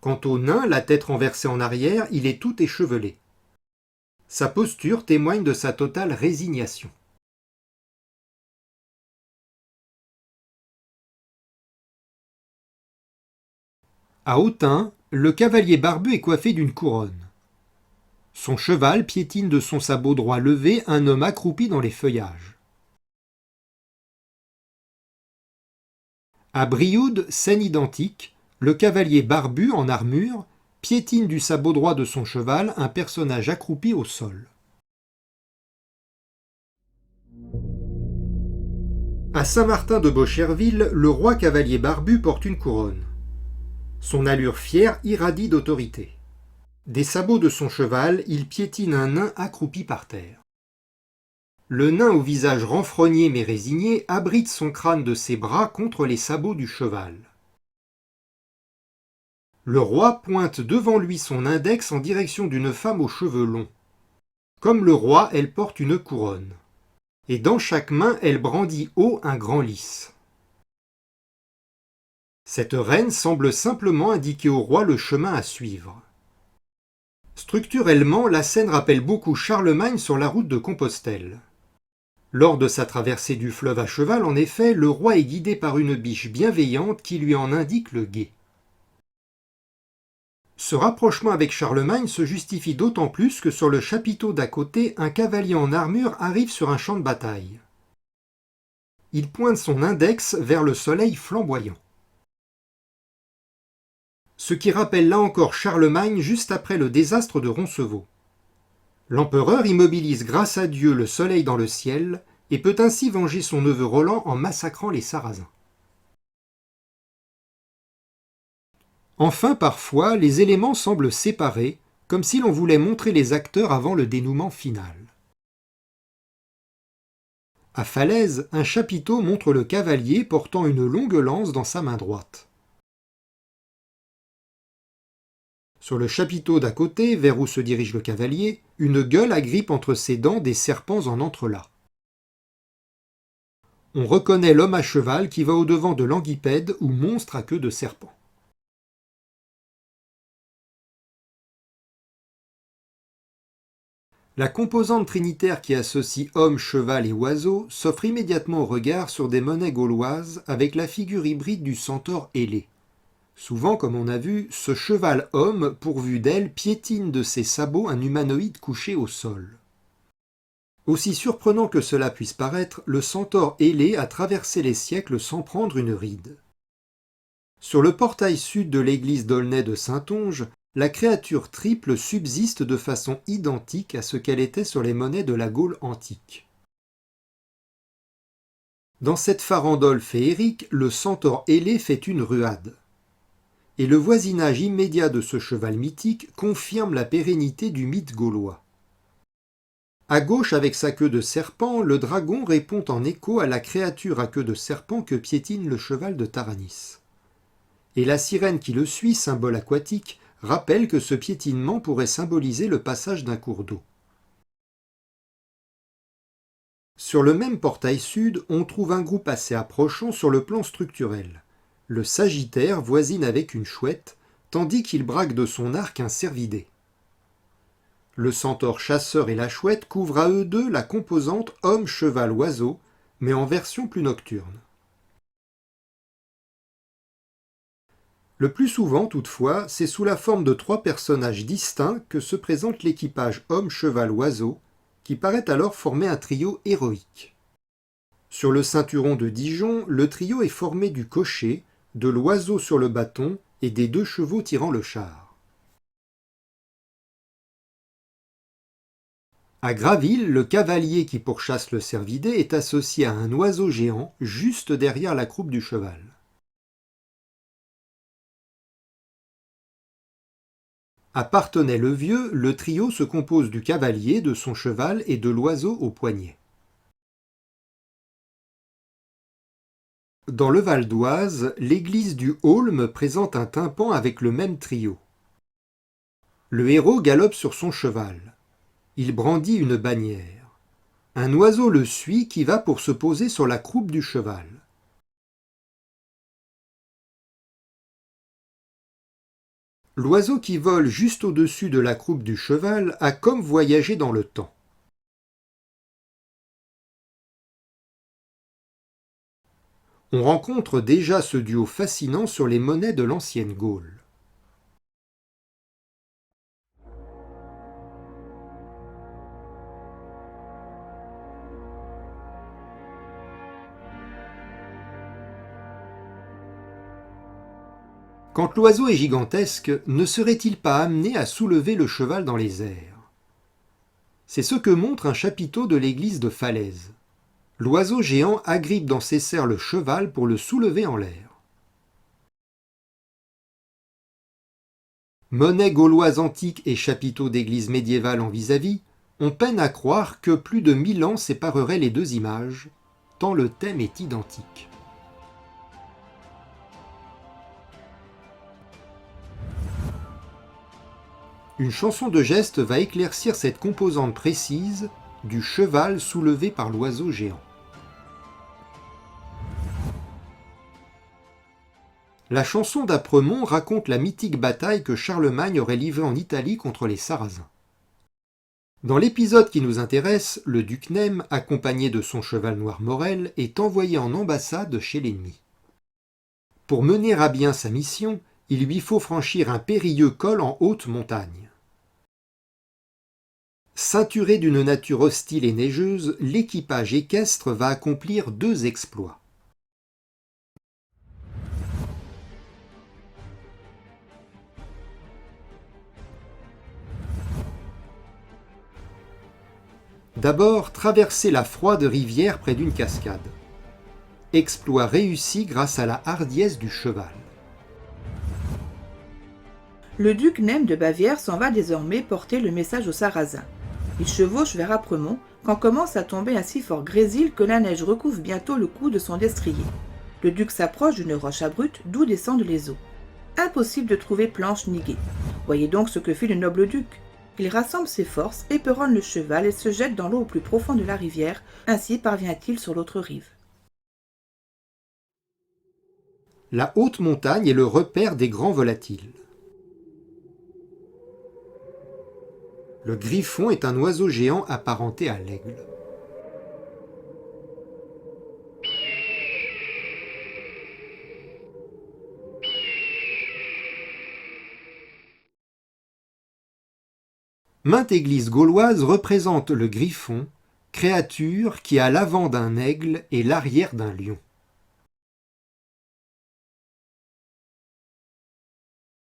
Quant au nain, la tête renversée en arrière, il est tout échevelé. Sa posture témoigne de sa totale résignation. À Autun, le cavalier barbu est coiffé d'une couronne. Son cheval piétine de son sabot droit levé un homme accroupi dans les feuillages. À Brioude, scène identique, le cavalier barbu en armure piétine du sabot droit de son cheval un personnage accroupi au sol. À Saint-Martin de Beaucherville, le roi cavalier barbu porte une couronne. Son allure fière irradie d'autorité. Des sabots de son cheval, il piétine un nain accroupi par terre. Le nain au visage renfrogné mais résigné abrite son crâne de ses bras contre les sabots du cheval. Le roi pointe devant lui son index en direction d'une femme aux cheveux longs. Comme le roi, elle porte une couronne. Et dans chaque main, elle brandit haut un grand lys. Cette reine semble simplement indiquer au roi le chemin à suivre. Structurellement, la scène rappelle beaucoup Charlemagne sur la route de Compostelle. Lors de sa traversée du fleuve à cheval, en effet, le roi est guidé par une biche bienveillante qui lui en indique le gué. Ce rapprochement avec Charlemagne se justifie d'autant plus que sur le chapiteau d'à côté, un cavalier en armure arrive sur un champ de bataille. Il pointe son index vers le soleil flamboyant. Ce qui rappelle là encore Charlemagne juste après le désastre de Roncevaux. L'empereur immobilise grâce à Dieu le soleil dans le ciel et peut ainsi venger son neveu Roland en massacrant les Sarrasins. Enfin, parfois, les éléments semblent séparés, comme si l'on voulait montrer les acteurs avant le dénouement final. À Falaise, un chapiteau montre le cavalier portant une longue lance dans sa main droite. Sur le chapiteau d'à côté, vers où se dirige le cavalier, une gueule agrippe entre ses dents des serpents en entrelacs. On reconnaît l'homme à cheval qui va au-devant de l'anguipède ou monstre à queue de serpent. La composante trinitaire qui associe homme, cheval et oiseau s'offre immédiatement au regard sur des monnaies gauloises avec la figure hybride du centaure ailé. Souvent, comme on a vu, ce cheval-homme pourvu d'ailes piétine de ses sabots un humanoïde couché au sol. Aussi surprenant que cela puisse paraître, le centaure ailé a traversé les siècles sans prendre une ride. Sur le portail sud de l'église d'Aulnay de Saintonge, la créature triple subsiste de façon identique à ce qu'elle était sur les monnaies de la Gaule antique. Dans cette farandole féerique, le centaure ailé fait une ruade. Et le voisinage immédiat de ce cheval mythique confirme la pérennité du mythe gaulois. À gauche, avec sa queue de serpent, le dragon répond en écho à la créature à queue de serpent que piétine le cheval de Taranis. Et la sirène qui le suit, symbole aquatique, rappelle que ce piétinement pourrait symboliser le passage d'un cours d'eau. Sur le même portail sud, on trouve un groupe assez approchant sur le plan structurel. Le Sagittaire voisine avec une chouette, tandis qu'il braque de son arc un cervidé. Le centaure chasseur et la chouette couvrent à eux deux la composante homme-cheval-oiseau, mais en version plus nocturne. Le plus souvent, toutefois, c'est sous la forme de trois personnages distincts que se présente l'équipage homme-cheval-oiseau, qui paraît alors former un trio héroïque. Sur le ceinturon de Dijon, le trio est formé du cocher, de l'oiseau sur le bâton et des deux chevaux tirant le char. À Graville, le cavalier qui pourchasse le cervidé est associé à un oiseau géant juste derrière la croupe du cheval. À Parthenay-le-Vieux, le trio se compose du cavalier, de son cheval et de l'oiseau au poignet. Dans le Val d'Oise, l'église du Aulme présente un tympan avec le même trio. Le héros galope sur son cheval. Il brandit une bannière. Un oiseau le suit qui va pour se poser sur la croupe du cheval. L'oiseau qui vole juste au-dessus de la croupe du cheval a comme voyagé dans le temps. On rencontre déjà ce duo fascinant sur les monnaies de l'ancienne Gaule. Quand l'oiseau est gigantesque, ne serait-il pas amené à soulever le cheval dans les airs? C'est ce que montre un chapiteau de l'église de Falaise. L'oiseau géant agrippe dans ses serres le cheval pour le soulever en l'air. Monnaie gauloise antique et chapiteau d'église médiévale en vis-à-vis, on peine à croire que plus de 1000 ans sépareraient les deux images, tant le thème est identique. Une chanson de geste va éclaircir cette composante précise du cheval soulevé par l'oiseau géant. La chanson d'Apremont raconte la mythique bataille que Charlemagne aurait livrée en Italie contre les Sarrasins. Dans l'épisode qui nous intéresse, le duc Nem, accompagné de son cheval noir Morel, est envoyé en ambassade chez l'ennemi. Pour mener à bien sa mission, il lui faut franchir un périlleux col en haute montagne. Ceinturé d'une nature hostile et neigeuse, l'équipage équestre va accomplir deux exploits. D'abord, traverser la froide rivière près d'une cascade. Exploit réussi grâce à la hardiesse du cheval. Le duc Nem de Bavière s'en va désormais porter le message aux Sarrasins. Il chevauche vers Apremont quand commence à tomber un si fort grésil que la neige recouvre bientôt le cou de son destrier. Le duc s'approche d'une roche abrupte d'où descendent les eaux. Impossible de trouver planche ni gué. Voyez donc ce que fit le noble duc. Il rassemble ses forces, éperonne le cheval et se jette dans l'eau au plus profond de la rivière, ainsi parvient-il sur l'autre rive. La haute montagne est le repère des grands volatiles. Le griffon est un oiseau géant apparenté à l'aigle. Maintes églises gauloises représentent le griffon, créature qui a l'avant d'un aigle et l'arrière d'un lion.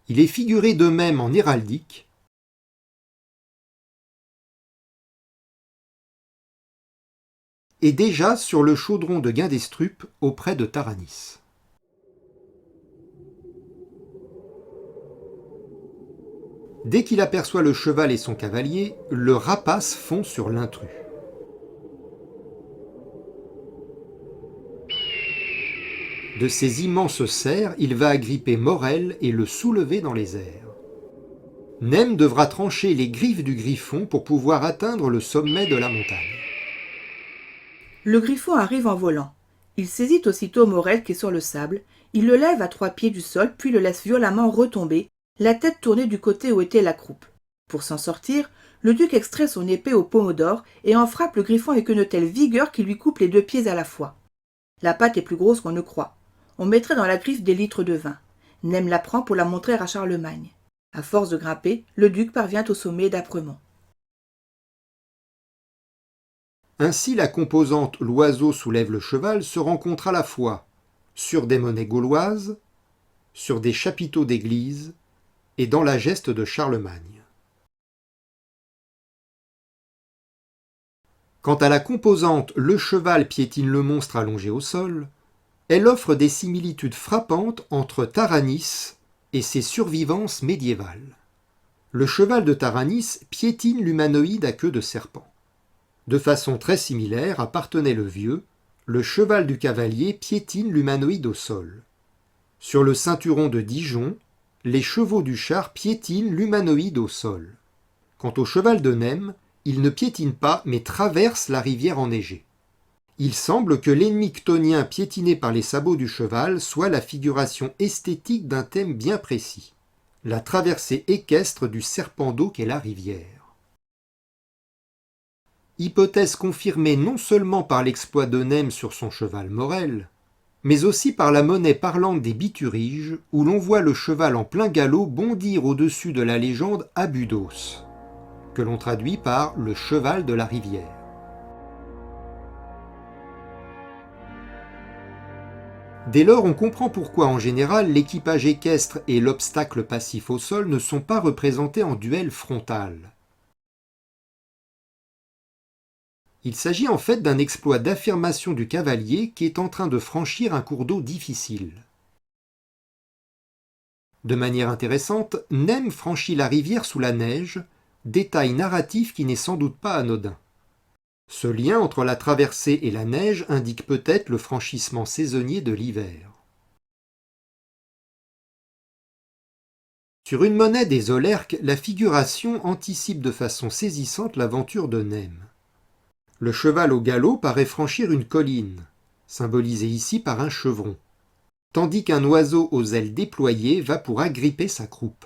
Il est figuré de même en héraldique, et déjà sur le chaudron de Guindestrup auprès de Taranis. Dès qu'il aperçoit le cheval et son cavalier, le rapace fond sur l'intrus. De ses immenses serres, il va agripper Morel et le soulever dans les airs. Nem devra trancher les griffes du griffon pour pouvoir atteindre le sommet de la montagne. Le griffon arrive en volant. Il saisit aussitôt Morel qui est sur le sable, il le lève à 3 pieds du sol puis le laisse violemment retomber, la tête tournée du côté où était la croupe. Pour s'en sortir, le duc extrait son épée au pommeau d'or et en frappe le griffon avec une telle vigueur qu'il lui coupe les 2 pieds à la fois. La patte est plus grosse qu'on ne croit. On mettrait dans la griffe des litres de vin. Nem la prend pour la montrer à Charlemagne. À force de grimper, le duc parvient au sommet d'Apremont. Ainsi la composante l'oiseau soulève le cheval se rencontre à la fois sur des monnaies gauloises, sur des chapiteaux d'église et dans la geste de Charlemagne. Quant à la composante le cheval piétine le monstre allongé au sol, elle offre des similitudes frappantes entre Taranis et ses survivances médiévales. Le cheval de Taranis piétine l'humanoïde à queue de serpent. De façon très similaire à Parthenay-le-Vieux, le cheval du cavalier piétine l'humanoïde au sol. Sur le ceinturon de Dijon, les chevaux du char piétinent l'humanoïde au sol. Quant au cheval de Nem, il ne piétine pas mais traverse la rivière enneigée. Il semble que l'ennemi chtonien piétiné par les sabots du cheval soit la figuration esthétique d'un thème bien précis, la traversée équestre du serpent d'eau qu'est la rivière. Hypothèse confirmée non seulement par l'exploit de Nem sur son cheval Morel, mais aussi par la monnaie parlante des Bituriges, où l'on voit le cheval en plein galop bondir au-dessus de la légende Abydos, que l'on traduit par le cheval de la rivière. Dès lors, on comprend pourquoi, en général, l'équipage équestre et l'obstacle passif au sol ne sont pas représentés en duel frontal. Il s'agit en fait d'un exploit d'affirmation du cavalier qui est en train de franchir un cours d'eau difficile. De manière intéressante, Nem franchit la rivière sous la neige, détail narratif qui n'est sans doute pas anodin. Ce lien entre la traversée et la neige indique peut-être le franchissement saisonnier de l'hiver. Sur une monnaie des Aulerques, la figuration anticipe de façon saisissante l'aventure de Nem. Le cheval au galop paraît franchir une colline, symbolisée ici par un chevron, tandis qu'un oiseau aux ailes déployées va pour agripper sa croupe.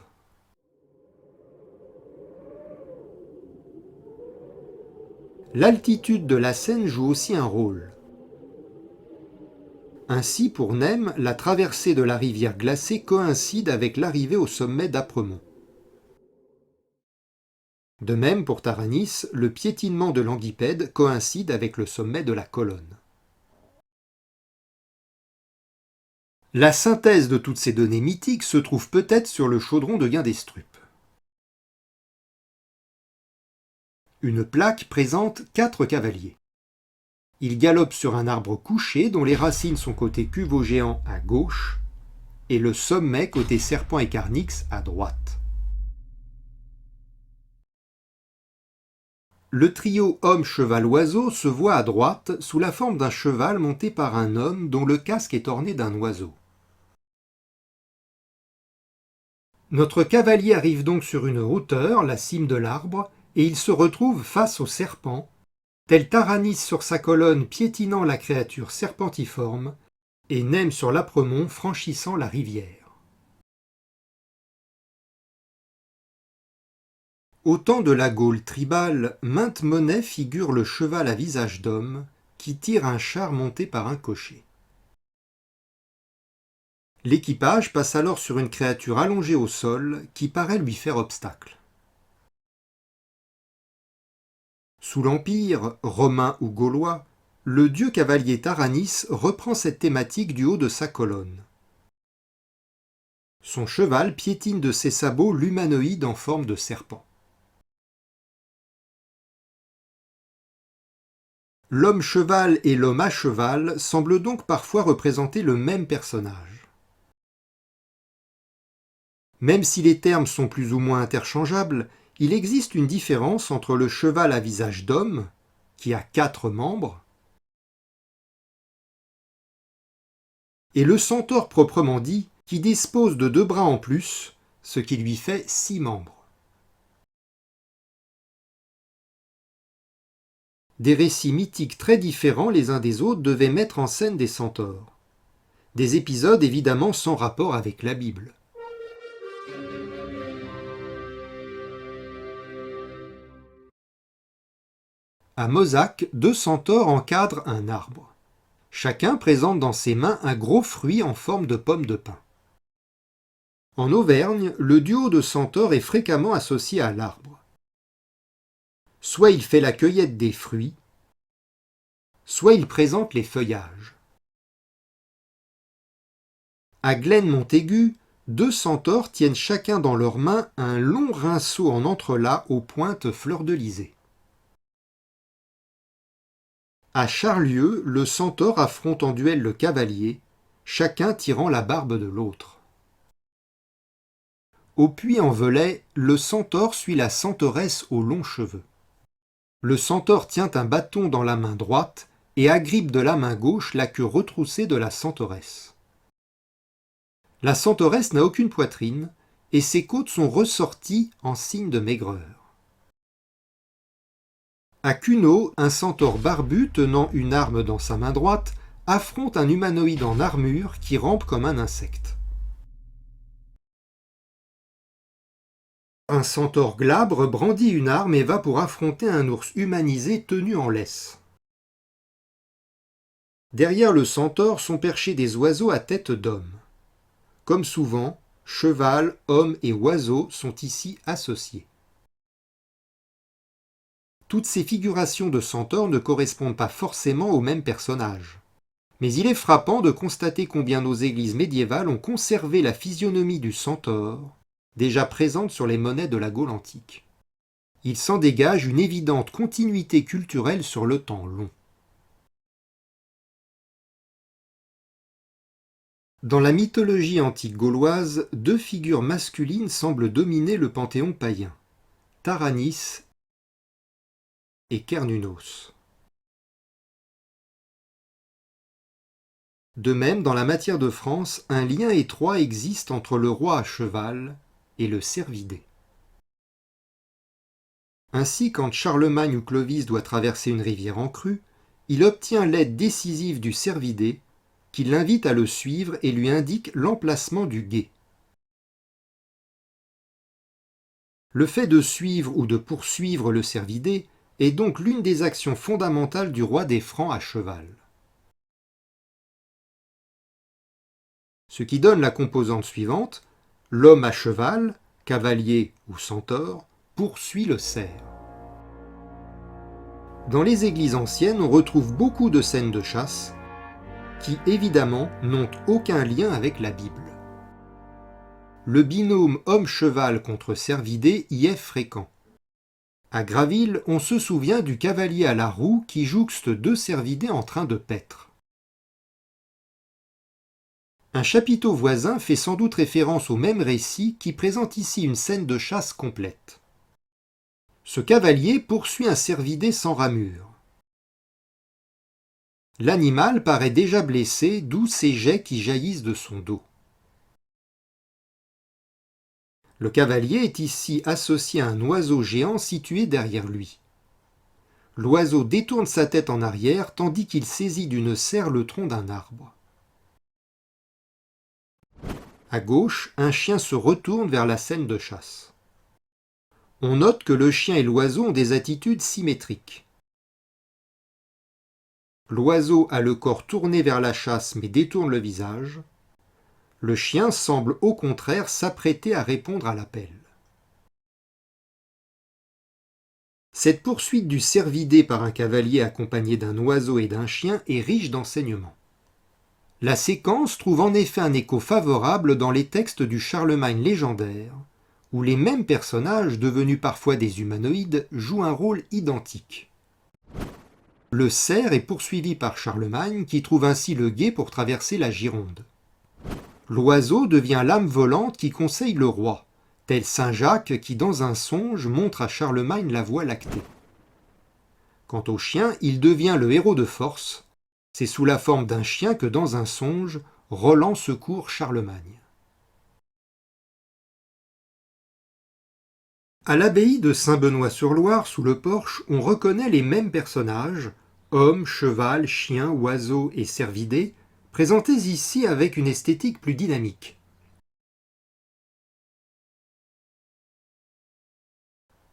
L'altitude de la scène joue aussi un rôle. Ainsi, pour Nem, la traversée de la rivière glacée coïncide avec l'arrivée au sommet d'Apremont. De même, pour Taranis, le piétinement de l'Anguipède coïncide avec le sommet de la colonne. La synthèse de toutes ces données mythiques se trouve peut-être sur le chaudron de Guindestrup. Une plaque présente 4 cavaliers. Ils galopent sur un arbre couché dont les racines sont côté cuveau géant à gauche et le sommet côté serpent et carnyx à droite. Le trio homme-cheval-oiseau se voit à droite sous la forme d'un cheval monté par un homme dont le casque est orné d'un oiseau. Notre cavalier arrive donc sur une hauteur, la cime de l'arbre, et il se retrouve face au serpent, tel Taranis sur sa colonne piétinant la créature serpentiforme, et Nem sur l'âpremont franchissant la rivière. Au temps de la Gaule tribale, maintes monnaies figure le cheval à visage d'homme, qui tire un char monté par un cocher. L'équipage passe alors sur une créature allongée au sol qui paraît lui faire obstacle. Sous l'Empire, romain ou gaulois, le dieu cavalier Taranis reprend cette thématique du haut de sa colonne. Son cheval piétine de ses sabots l'humanoïde en forme de serpent. L'homme-cheval et l'homme à cheval semblent donc parfois représenter le même personnage. Même si les termes sont plus ou moins interchangeables, il existe une différence entre le cheval à visage d'homme, qui a 4 membres, et le centaure proprement dit, qui dispose de 2 bras en plus, ce qui lui fait 6 membres. Des récits mythiques très différents les uns des autres devaient mettre en scène des centaures. Des épisodes évidemment sans rapport avec la Bible. À Mozac, 2 centaures encadrent un arbre. Chacun présente dans ses mains un gros fruit en forme de pomme de pin. En Auvergne, le duo de centaures est fréquemment associé à l'arbre. Soit il fait la cueillette des fruits, soit il présente les feuillages. À Glenn-Montaigu, 2 centaures tiennent chacun dans leurs mains un long rinceau en entrelacs aux pointes fleur-de-lysée. À Charlieu, le centaure affronte en duel le cavalier, chacun tirant la barbe de l'autre. Au Puy-en-Velay, le centaure suit la centauresse aux longs cheveux. Le centaure tient un bâton dans la main droite et agrippe de la main gauche la queue retroussée de la centauresse. La centauresse n'a aucune poitrine et ses côtes sont ressorties en signe de maigreur. À Cuno, un centaure barbu tenant une arme dans sa main droite affronte un humanoïde en armure qui rampe comme un insecte. Un centaure glabre brandit une arme et va pour affronter un ours humanisé tenu en laisse. Derrière le centaure sont perchés des oiseaux à tête d'homme. Comme souvent, cheval, homme et oiseau sont ici associés. Toutes ces figurations de centaures ne correspondent pas forcément au même personnage. Mais il est frappant de constater combien nos églises médiévales ont conservé la physionomie du centaure, déjà présente sur les monnaies de la Gaule antique. Il s'en dégage une évidente continuité culturelle sur le temps long. Dans la mythologie antique gauloise, 2 figures masculines semblent dominer le panthéon païen, Taranis et Cernunnos. De même, dans la matière de France, un lien étroit existe entre le roi à cheval et le cervidé. Ainsi, quand Charlemagne ou Clovis doit traverser une rivière en crue, il obtient l'aide décisive du cervidé, qui l'invite à le suivre et lui indique l'emplacement du gué. Le fait de suivre ou de poursuivre le cervidé est donc l'une des actions fondamentales du roi des Francs à cheval. Ce qui donne la composante suivante, l'homme à cheval, cavalier ou centaure, poursuit le cerf. Dans les églises anciennes, on retrouve beaucoup de scènes de chasse qui, évidemment, n'ont aucun lien avec la Bible. Le binôme homme-cheval contre cervidé y est fréquent. À Graville, on se souvient du cavalier à la roue qui jouxte 2 cervidés en train de paître. Un chapiteau voisin fait sans doute référence au même récit qui présente ici une scène de chasse complète. Ce cavalier poursuit un cervidé sans ramure. L'animal paraît déjà blessé, d'où ces jets qui jaillissent de son dos. Le cavalier est ici associé à un oiseau géant situé derrière lui. L'oiseau détourne sa tête en arrière tandis qu'il saisit d'une serre le tronc d'un arbre. À gauche, un chien se retourne vers la scène de chasse. On note que le chien et l'oiseau ont des attitudes symétriques. L'oiseau a le corps tourné vers la chasse mais détourne le visage. Le chien semble au contraire s'apprêter à répondre à l'appel. Cette poursuite du cervidé par un cavalier accompagné d'un oiseau et d'un chien est riche d'enseignements. La séquence trouve en effet un écho favorable dans les textes du Charlemagne légendaire, où les mêmes personnages, devenus parfois des humanoïdes, jouent un rôle identique. Le cerf est poursuivi par Charlemagne, qui trouve ainsi le gué pour traverser la Gironde. L'oiseau devient l'âme volante qui conseille le roi, tel saint Jacques qui, dans un songe, montre à Charlemagne la voie lactée. Quant au chien, il devient le héros de force. C'est sous la forme d'un chien que, dans un songe, Roland secourt Charlemagne. À l'abbaye de Saint-Benoît-sur-Loire, sous le porche, on reconnaît les mêmes personnages, hommes, cheval, chien, oiseau et cervidé, présentés ici avec une esthétique plus dynamique.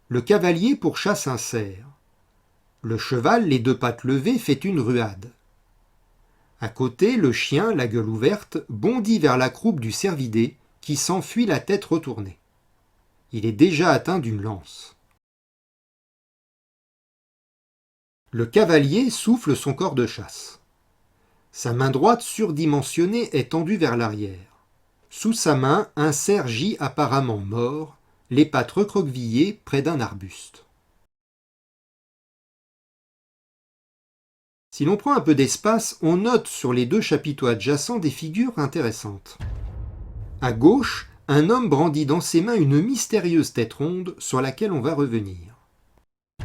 Le cavalier pourchasse un cerf. Le cheval, les deux pattes levées, fait une ruade. À côté, le chien, la gueule ouverte, bondit vers la croupe du cervidé, qui s'enfuit la tête retournée. Il est déjà atteint d'une lance. Le cavalier souffle son corps de chasse. Sa main droite surdimensionnée est tendue vers l'arrière. Sous sa main, un cerf gît apparemment mort, les pattes recroquevillées près d'un arbuste. Si l'on prend un peu d'espace, on note sur les deux chapiteaux adjacents des figures intéressantes. À gauche, un homme brandit dans ses mains une mystérieuse tête ronde sur laquelle on va revenir.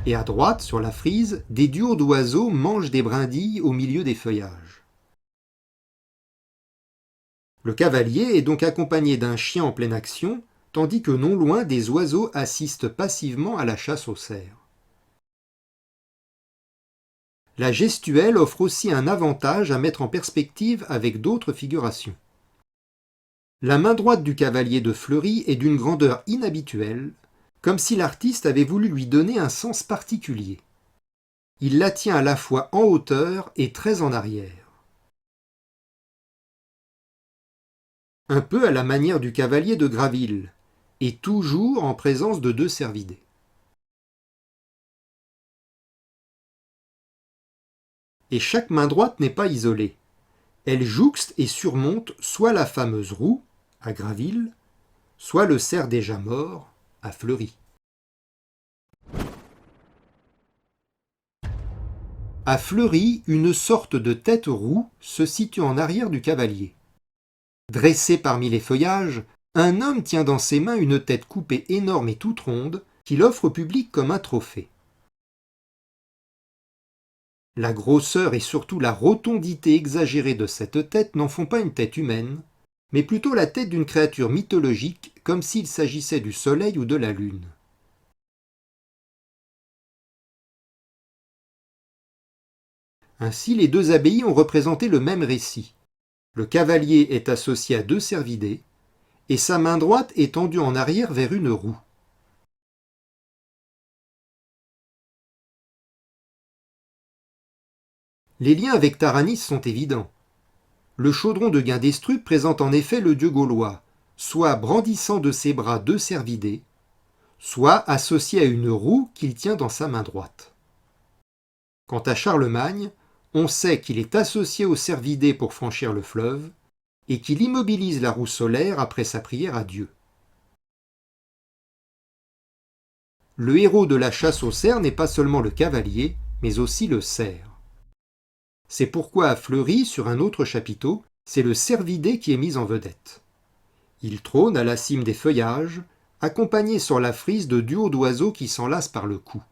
Et à droite, sur la frise, des duos d'oiseaux mangent des brindilles au milieu des feuillages. Le cavalier est donc accompagné d'un chien en pleine action, tandis que non loin des oiseaux assistent passivement à la chasse au cerf. La gestuelle offre aussi un avantage à mettre en perspective avec d'autres figurations. La main droite du cavalier de Fleury est d'une grandeur inhabituelle, comme si l'artiste avait voulu lui donner un sens particulier. Il la tient à la fois en hauteur et très en arrière. Un peu à la manière du cavalier de Graville, et toujours en présence de deux cervidés. Et chaque main droite n'est pas isolée. Elle jouxte et surmonte soit la fameuse roue, à Graville, soit le cerf déjà mort, à Fleury. À Fleury, une sorte de tête roue se situe en arrière du cavalier. Dressé parmi les feuillages, un homme tient dans ses mains une tête coupée énorme et toute ronde qu'il offre au public comme un trophée. La grosseur et surtout la rotondité exagérée de cette tête n'en font pas une tête humaine, mais plutôt la tête d'une créature mythologique, comme s'il s'agissait du soleil ou de la lune. Ainsi, les deux abbayes ont représenté le même récit. Le cavalier est associé à deux cervidés, et sa main droite est tendue en arrière vers une roue. Les liens avec Taranis sont évidents. Le chaudron de Guindestruc présente en effet le dieu gaulois, soit brandissant de ses bras deux cervidés, soit associé à une roue qu'il tient dans sa main droite. Quant à Charlemagne, on sait qu'il est associé au cervidé pour franchir le fleuve, et qu'il immobilise la roue solaire après sa prière à Dieu. Le héros de la chasse au cerf n'est pas seulement le cavalier, mais aussi le cerf. C'est pourquoi à Fleury, sur un autre chapiteau, c'est le cervidé qui est mis en vedette. Il trône à la cime des feuillages, accompagnés sur la frise de duos d'oiseaux qui s'enlacent par le cou.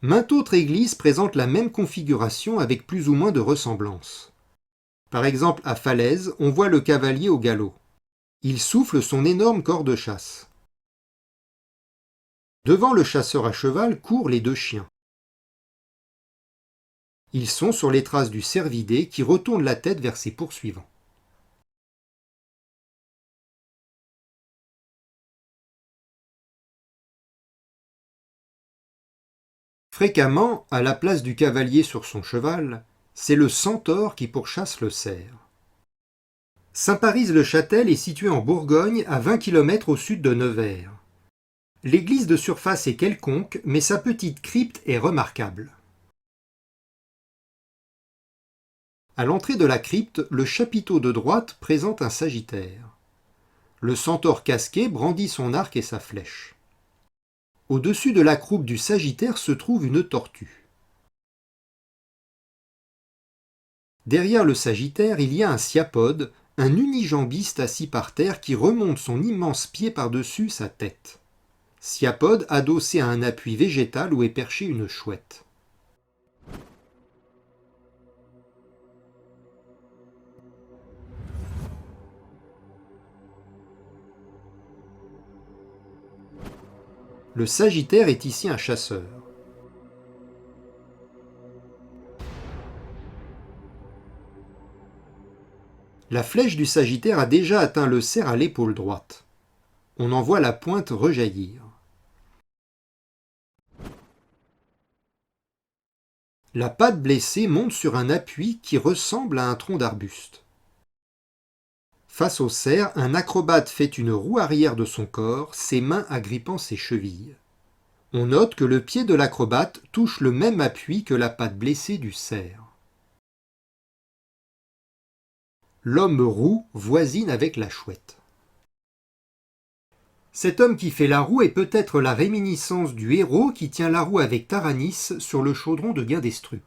Mainte autre église présente la même configuration avec plus ou moins de ressemblance. Par exemple, à Falaise, on voit le cavalier au galop. Il souffle son énorme cor de chasse. Devant le chasseur à cheval courent les deux chiens. Ils sont sur les traces du cervidé qui retourne la tête vers ses poursuivants. Fréquemment, à la place du cavalier sur son cheval, c'est le centaure qui pourchasse le cerf. Saint-Paris-le-Châtel est situé en Bourgogne, à 20 km au sud de Nevers. L'église de surface est quelconque, mais sa petite crypte est remarquable. À l'entrée de la crypte, le chapiteau de droite présente un sagittaire. Le centaure casqué brandit son arc et sa flèche. Au-dessus de la croupe du sagittaire se trouve une tortue. Derrière le sagittaire, il y a un sciapode, un unijambiste assis par terre qui remonte son immense pied par-dessus sa tête. Sciapode adossé à un appui végétal où est perchée une chouette. Le sagittaire est ici un chasseur. La flèche du sagittaire a déjà atteint le cerf à l'épaule droite. On en voit la pointe rejaillir. La patte blessée monte sur un appui qui ressemble à un tronc d'arbuste. Face au cerf, un acrobate fait une roue arrière de son corps, ses mains agrippant ses chevilles. On note que le pied de l'acrobate touche le même appui que la patte blessée du cerf. L'homme roux voisine avec la chouette. Cet homme qui fait la roue est peut-être la réminiscence du héros qui tient la roue avec Taranis sur le chaudron de Guindestrup.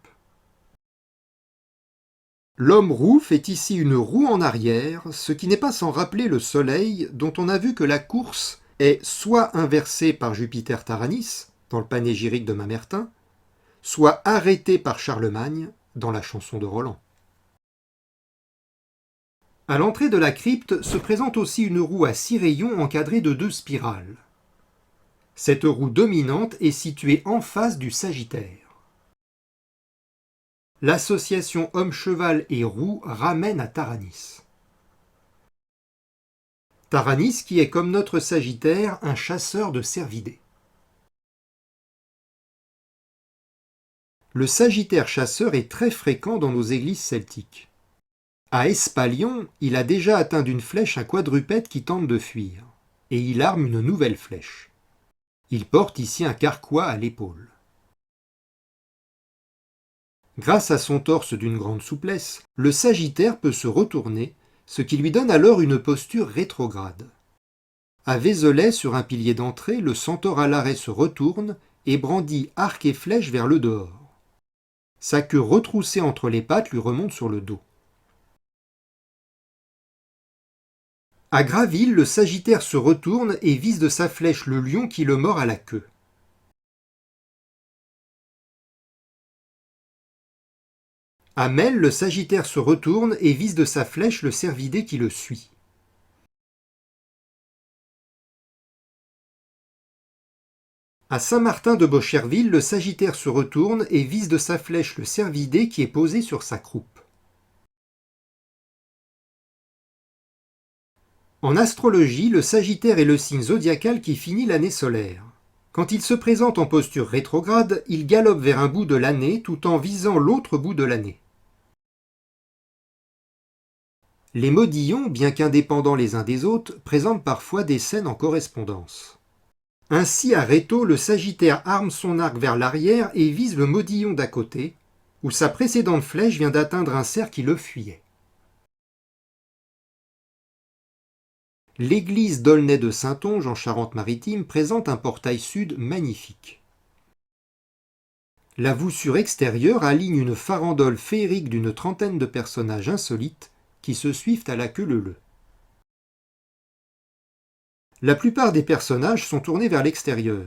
L'homme roux fait ici une roue en arrière, ce qui n'est pas sans rappeler le soleil dont on a vu que la course est soit inversée par Jupiter Taranis, dans le panégyrique de Mamertin, soit arrêtée par Charlemagne, dans la chanson de Roland. À l'entrée de la crypte se présente aussi une roue à 6 rayons encadrée de 2 spirales. Cette roue dominante est située en face du sagittaire. L'association homme-cheval et roue ramène à Taranis. Taranis qui est comme notre sagittaire un chasseur de cervidés. Le sagittaire chasseur est très fréquent dans nos églises celtiques. À Espalion, il a déjà atteint d'une flèche un quadrupède qui tente de fuir, et il arme une nouvelle flèche. Il porte ici un carquois à l'épaule. Grâce à son torse d'une grande souplesse, le sagittaire peut se retourner, ce qui lui donne alors une posture rétrograde. À Vézelay, sur un pilier d'entrée, le centaure à l'arrêt se retourne et brandit arc et flèche vers le dehors. Sa queue retroussée entre les pattes lui remonte sur le dos. À Graville, le sagittaire se retourne et vise de sa flèche le lion qui le mord à la queue. À Melle, le sagittaire se retourne et vise de sa flèche le cervidé qui le suit. À Saint-Martin-de-Bocherville, le sagittaire se retourne et vise de sa flèche le cervidé qui est posé sur sa croupe. En astrologie, le sagittaire est le signe zodiacal qui finit l'année solaire. Quand il se présente en posture rétrograde, il galope vers un bout de l'année tout en visant l'autre bout de l'année. Les modillons, bien qu'indépendants les uns des autres, présentent parfois des scènes en correspondance. Ainsi, à Rétaux, le sagittaire arme son arc vers l'arrière et vise le modillon d'à côté, où sa précédente flèche vient d'atteindre un cerf qui le fuyait. L'église d'Aulnay de Saintonge en Charente-Maritime présente un portail sud magnifique. La voussure extérieure aligne une farandole féerique d'une trentaine de personnages insolites qui se suivent à la queue leu-leu. La plupart des personnages sont tournés vers l'extérieur,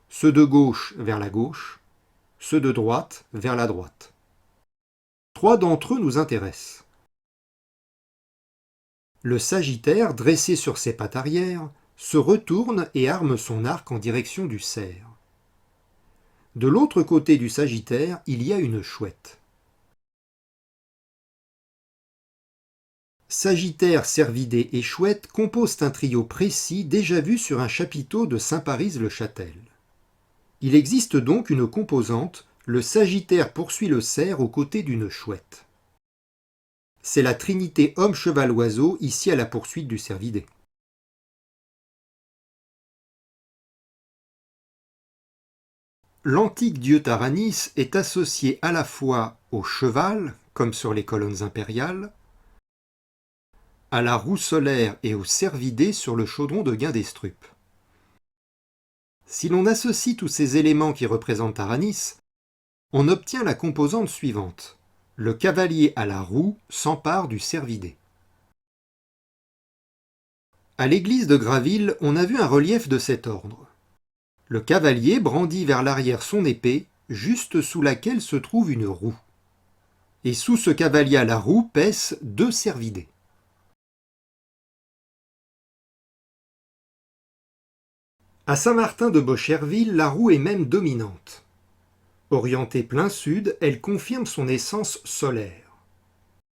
ceux de gauche vers la gauche, ceux de droite vers la droite. 3 d'entre eux nous intéressent. Le Sagittaire, dressé sur ses pattes arrière, se retourne et arme son arc en direction du cerf. De l'autre côté du Sagittaire, il y a une chouette. Sagittaire, cervidé et chouette composent un trio précis déjà vu sur un chapiteau de Saint-Paris-le-Châtel. Il existe donc une composante, le Sagittaire poursuit le cerf aux côtés d'une chouette. C'est la trinité homme-cheval-oiseau ici à la poursuite du cervidé. L'antique dieu Taranis est associé à la fois au cheval, comme sur les colonnes impériales, à la roue solaire et au cervidé sur le chaudron de Guindestrup. Si l'on associe tous ces éléments qui représentent Taranis, on obtient la composante suivante. Le cavalier à la roue s'empare du cervidé. À l'église de Graville, on a vu un relief de cet ordre. Le cavalier brandit vers l'arrière son épée, juste sous laquelle se trouve une roue. Et sous ce cavalier à la roue paissent 2 cervidés. À Saint-Martin de Bocherville, la roue est même dominante. Orientée plein sud, elle confirme son essence solaire.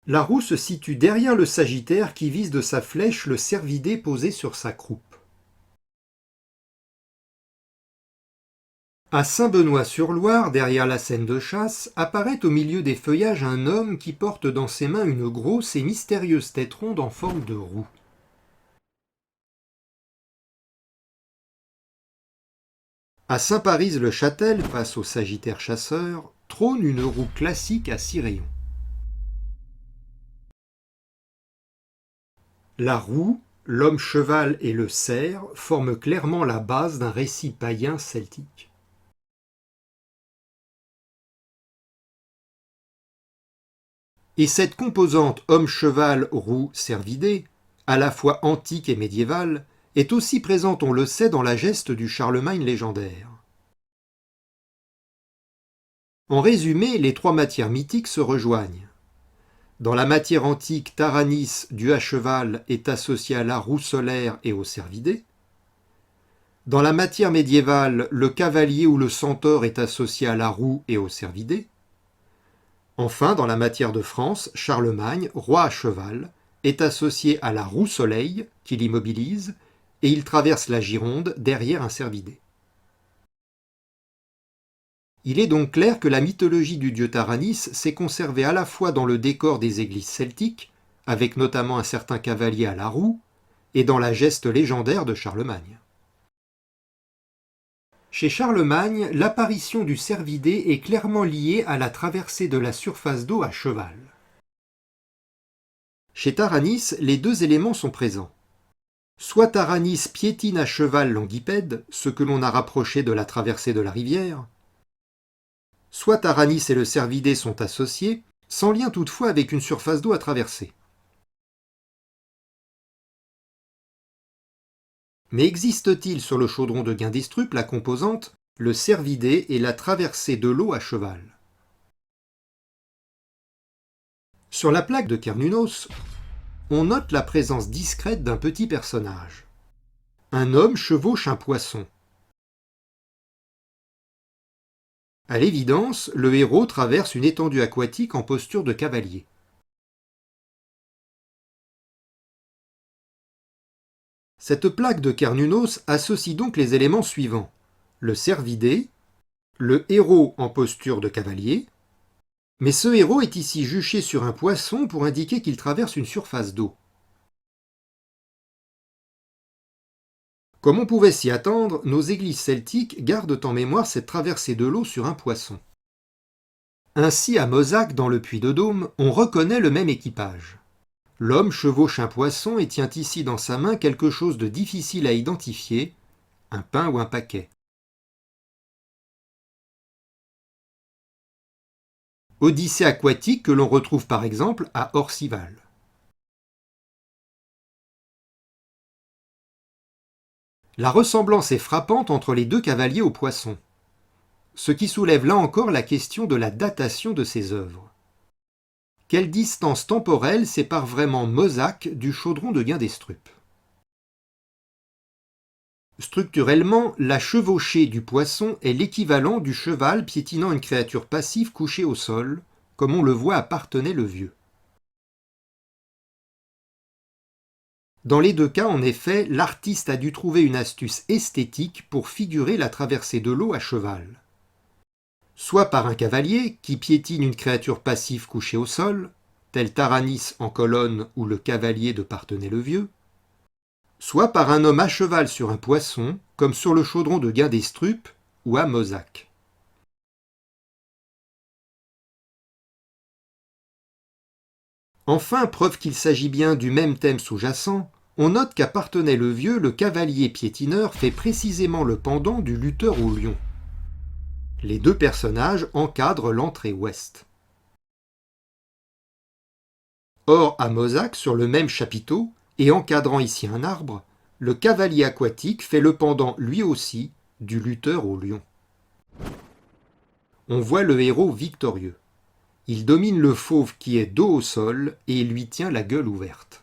La roue se situe derrière le Sagittaire qui vise de sa flèche le cervidé posé sur sa croupe. À Saint-Benoît-sur-Loire, derrière la scène de chasse, apparaît au milieu des feuillages un homme qui porte dans ses mains une grosse et mystérieuse tête ronde en forme de roue. À Saint-Paris-le-Châtel, face au Sagittaire chasseur, trône une roue classique à 6 rayons. La roue, l'homme-cheval et le cerf forment clairement la base d'un récit païen celtique. Et cette composante homme-cheval-roue-cervidé, à la fois antique et médiévale, est aussi présente, on le sait, dans la geste du Charlemagne légendaire. En résumé, les 3 matières mythiques se rejoignent. Dans la matière antique, Taranis, dieu à cheval, est associé à la roue solaire et au cervidé. Dans la matière médiévale, le cavalier ou le centaure est associé à la roue et au cervidé. Enfin, dans la matière de France, Charlemagne, roi à cheval, est associé à la roue soleil, qui l'immobilise, et il traverse la Gironde derrière un cervidé. Il est donc clair que la mythologie du dieu Taranis s'est conservée à la fois dans le décor des églises celtiques, avec notamment un certain cavalier à la roue, et dans la geste légendaire de Charlemagne. Chez Charlemagne, l'apparition du cervidé est clairement liée à la traversée de la surface d'eau à cheval. Chez Taranis, les 2 éléments sont présents. Soit Taranis piétine à cheval l'Anguipède, ce que l'on a rapproché de la traversée de la rivière, soit Taranis et le cervidé sont associés, sans lien toutefois avec une surface d'eau à traverser. Mais existe-t-il sur le chaudron de Guindestrup la composante, le cervidé et la traversée de l'eau à cheval? Sur la plaque de Cernunnos, on note la présence discrète d'un petit personnage. Un homme chevauche un poisson. À l'évidence, le héros traverse une étendue aquatique en posture de cavalier. Cette plaque de Cernunnos associe donc les éléments suivants. Le cervidé, le héros en posture de cavalier, mais ce héros est ici juché sur un poisson pour indiquer qu'il traverse une surface d'eau. Comme on pouvait s'y attendre, nos églises celtiques gardent en mémoire cette traversée de l'eau sur un poisson. Ainsi, à Mozac, dans le Puy de Dôme, on reconnaît le même équipage. L'homme chevauche un poisson et tient ici dans sa main quelque chose de difficile à identifier, un pain ou un paquet. Odyssée aquatique que l'on retrouve par exemple à Orcival. La ressemblance est frappante entre les deux cavaliers au poisson, ce qui soulève là encore la question de la datation de ces œuvres. Quelle distance temporelle sépare vraiment Mosaque du chaudron de Guindestrup? Structurellement, la chevauchée du poisson est l'équivalent du cheval piétinant une créature passive couchée au sol, comme on le voit à Parthenay-le-Vieux. Dans les deux cas, en effet, l'artiste a dû trouver une astuce esthétique pour figurer la traversée de l'eau à cheval. Soit par un cavalier qui piétine une créature passive couchée au sol, tel Taranis en colonne ou le cavalier de Parthenay-le-Vieux, soit par un homme à cheval sur un poisson, comme sur le chaudron de Guindestrup ou à Mosaque. Enfin, preuve qu'il s'agit bien du même thème sous-jacent, on note qu'à Parthenay-le-Vieux, le cavalier piétineur fait précisément le pendant du lutteur au lion. Les deux personnages encadrent l'entrée ouest. Or, à Mosaque, sur le même chapiteau, et encadrant ici un arbre, le cavalier aquatique fait le pendant lui aussi du lutteur au lion. On voit le héros victorieux. Il domine le fauve qui est dos au sol et lui tient la gueule ouverte.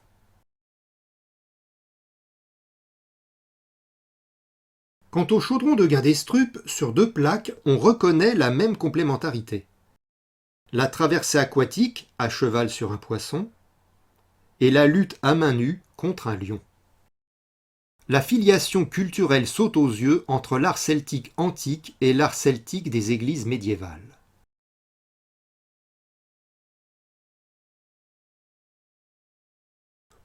Quant au chaudron de Guindestrup, sur deux plaques, on reconnaît la même complémentarité. La traversée aquatique, à cheval sur un poisson, et la lutte à main nue contre un lion. La filiation culturelle saute aux yeux entre l'art celtique antique et l'art celtique des églises médiévales.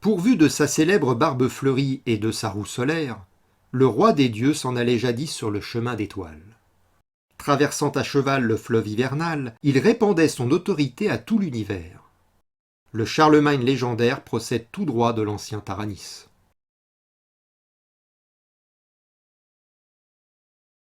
Pourvu de sa célèbre barbe fleurie et de sa roue solaire, le roi des dieux s'en allait jadis sur le chemin d'étoiles. Traversant à cheval le fleuve hivernal, il répandait son autorité à tout l'univers. Le Charlemagne légendaire procède tout droit de l'ancien Taranis.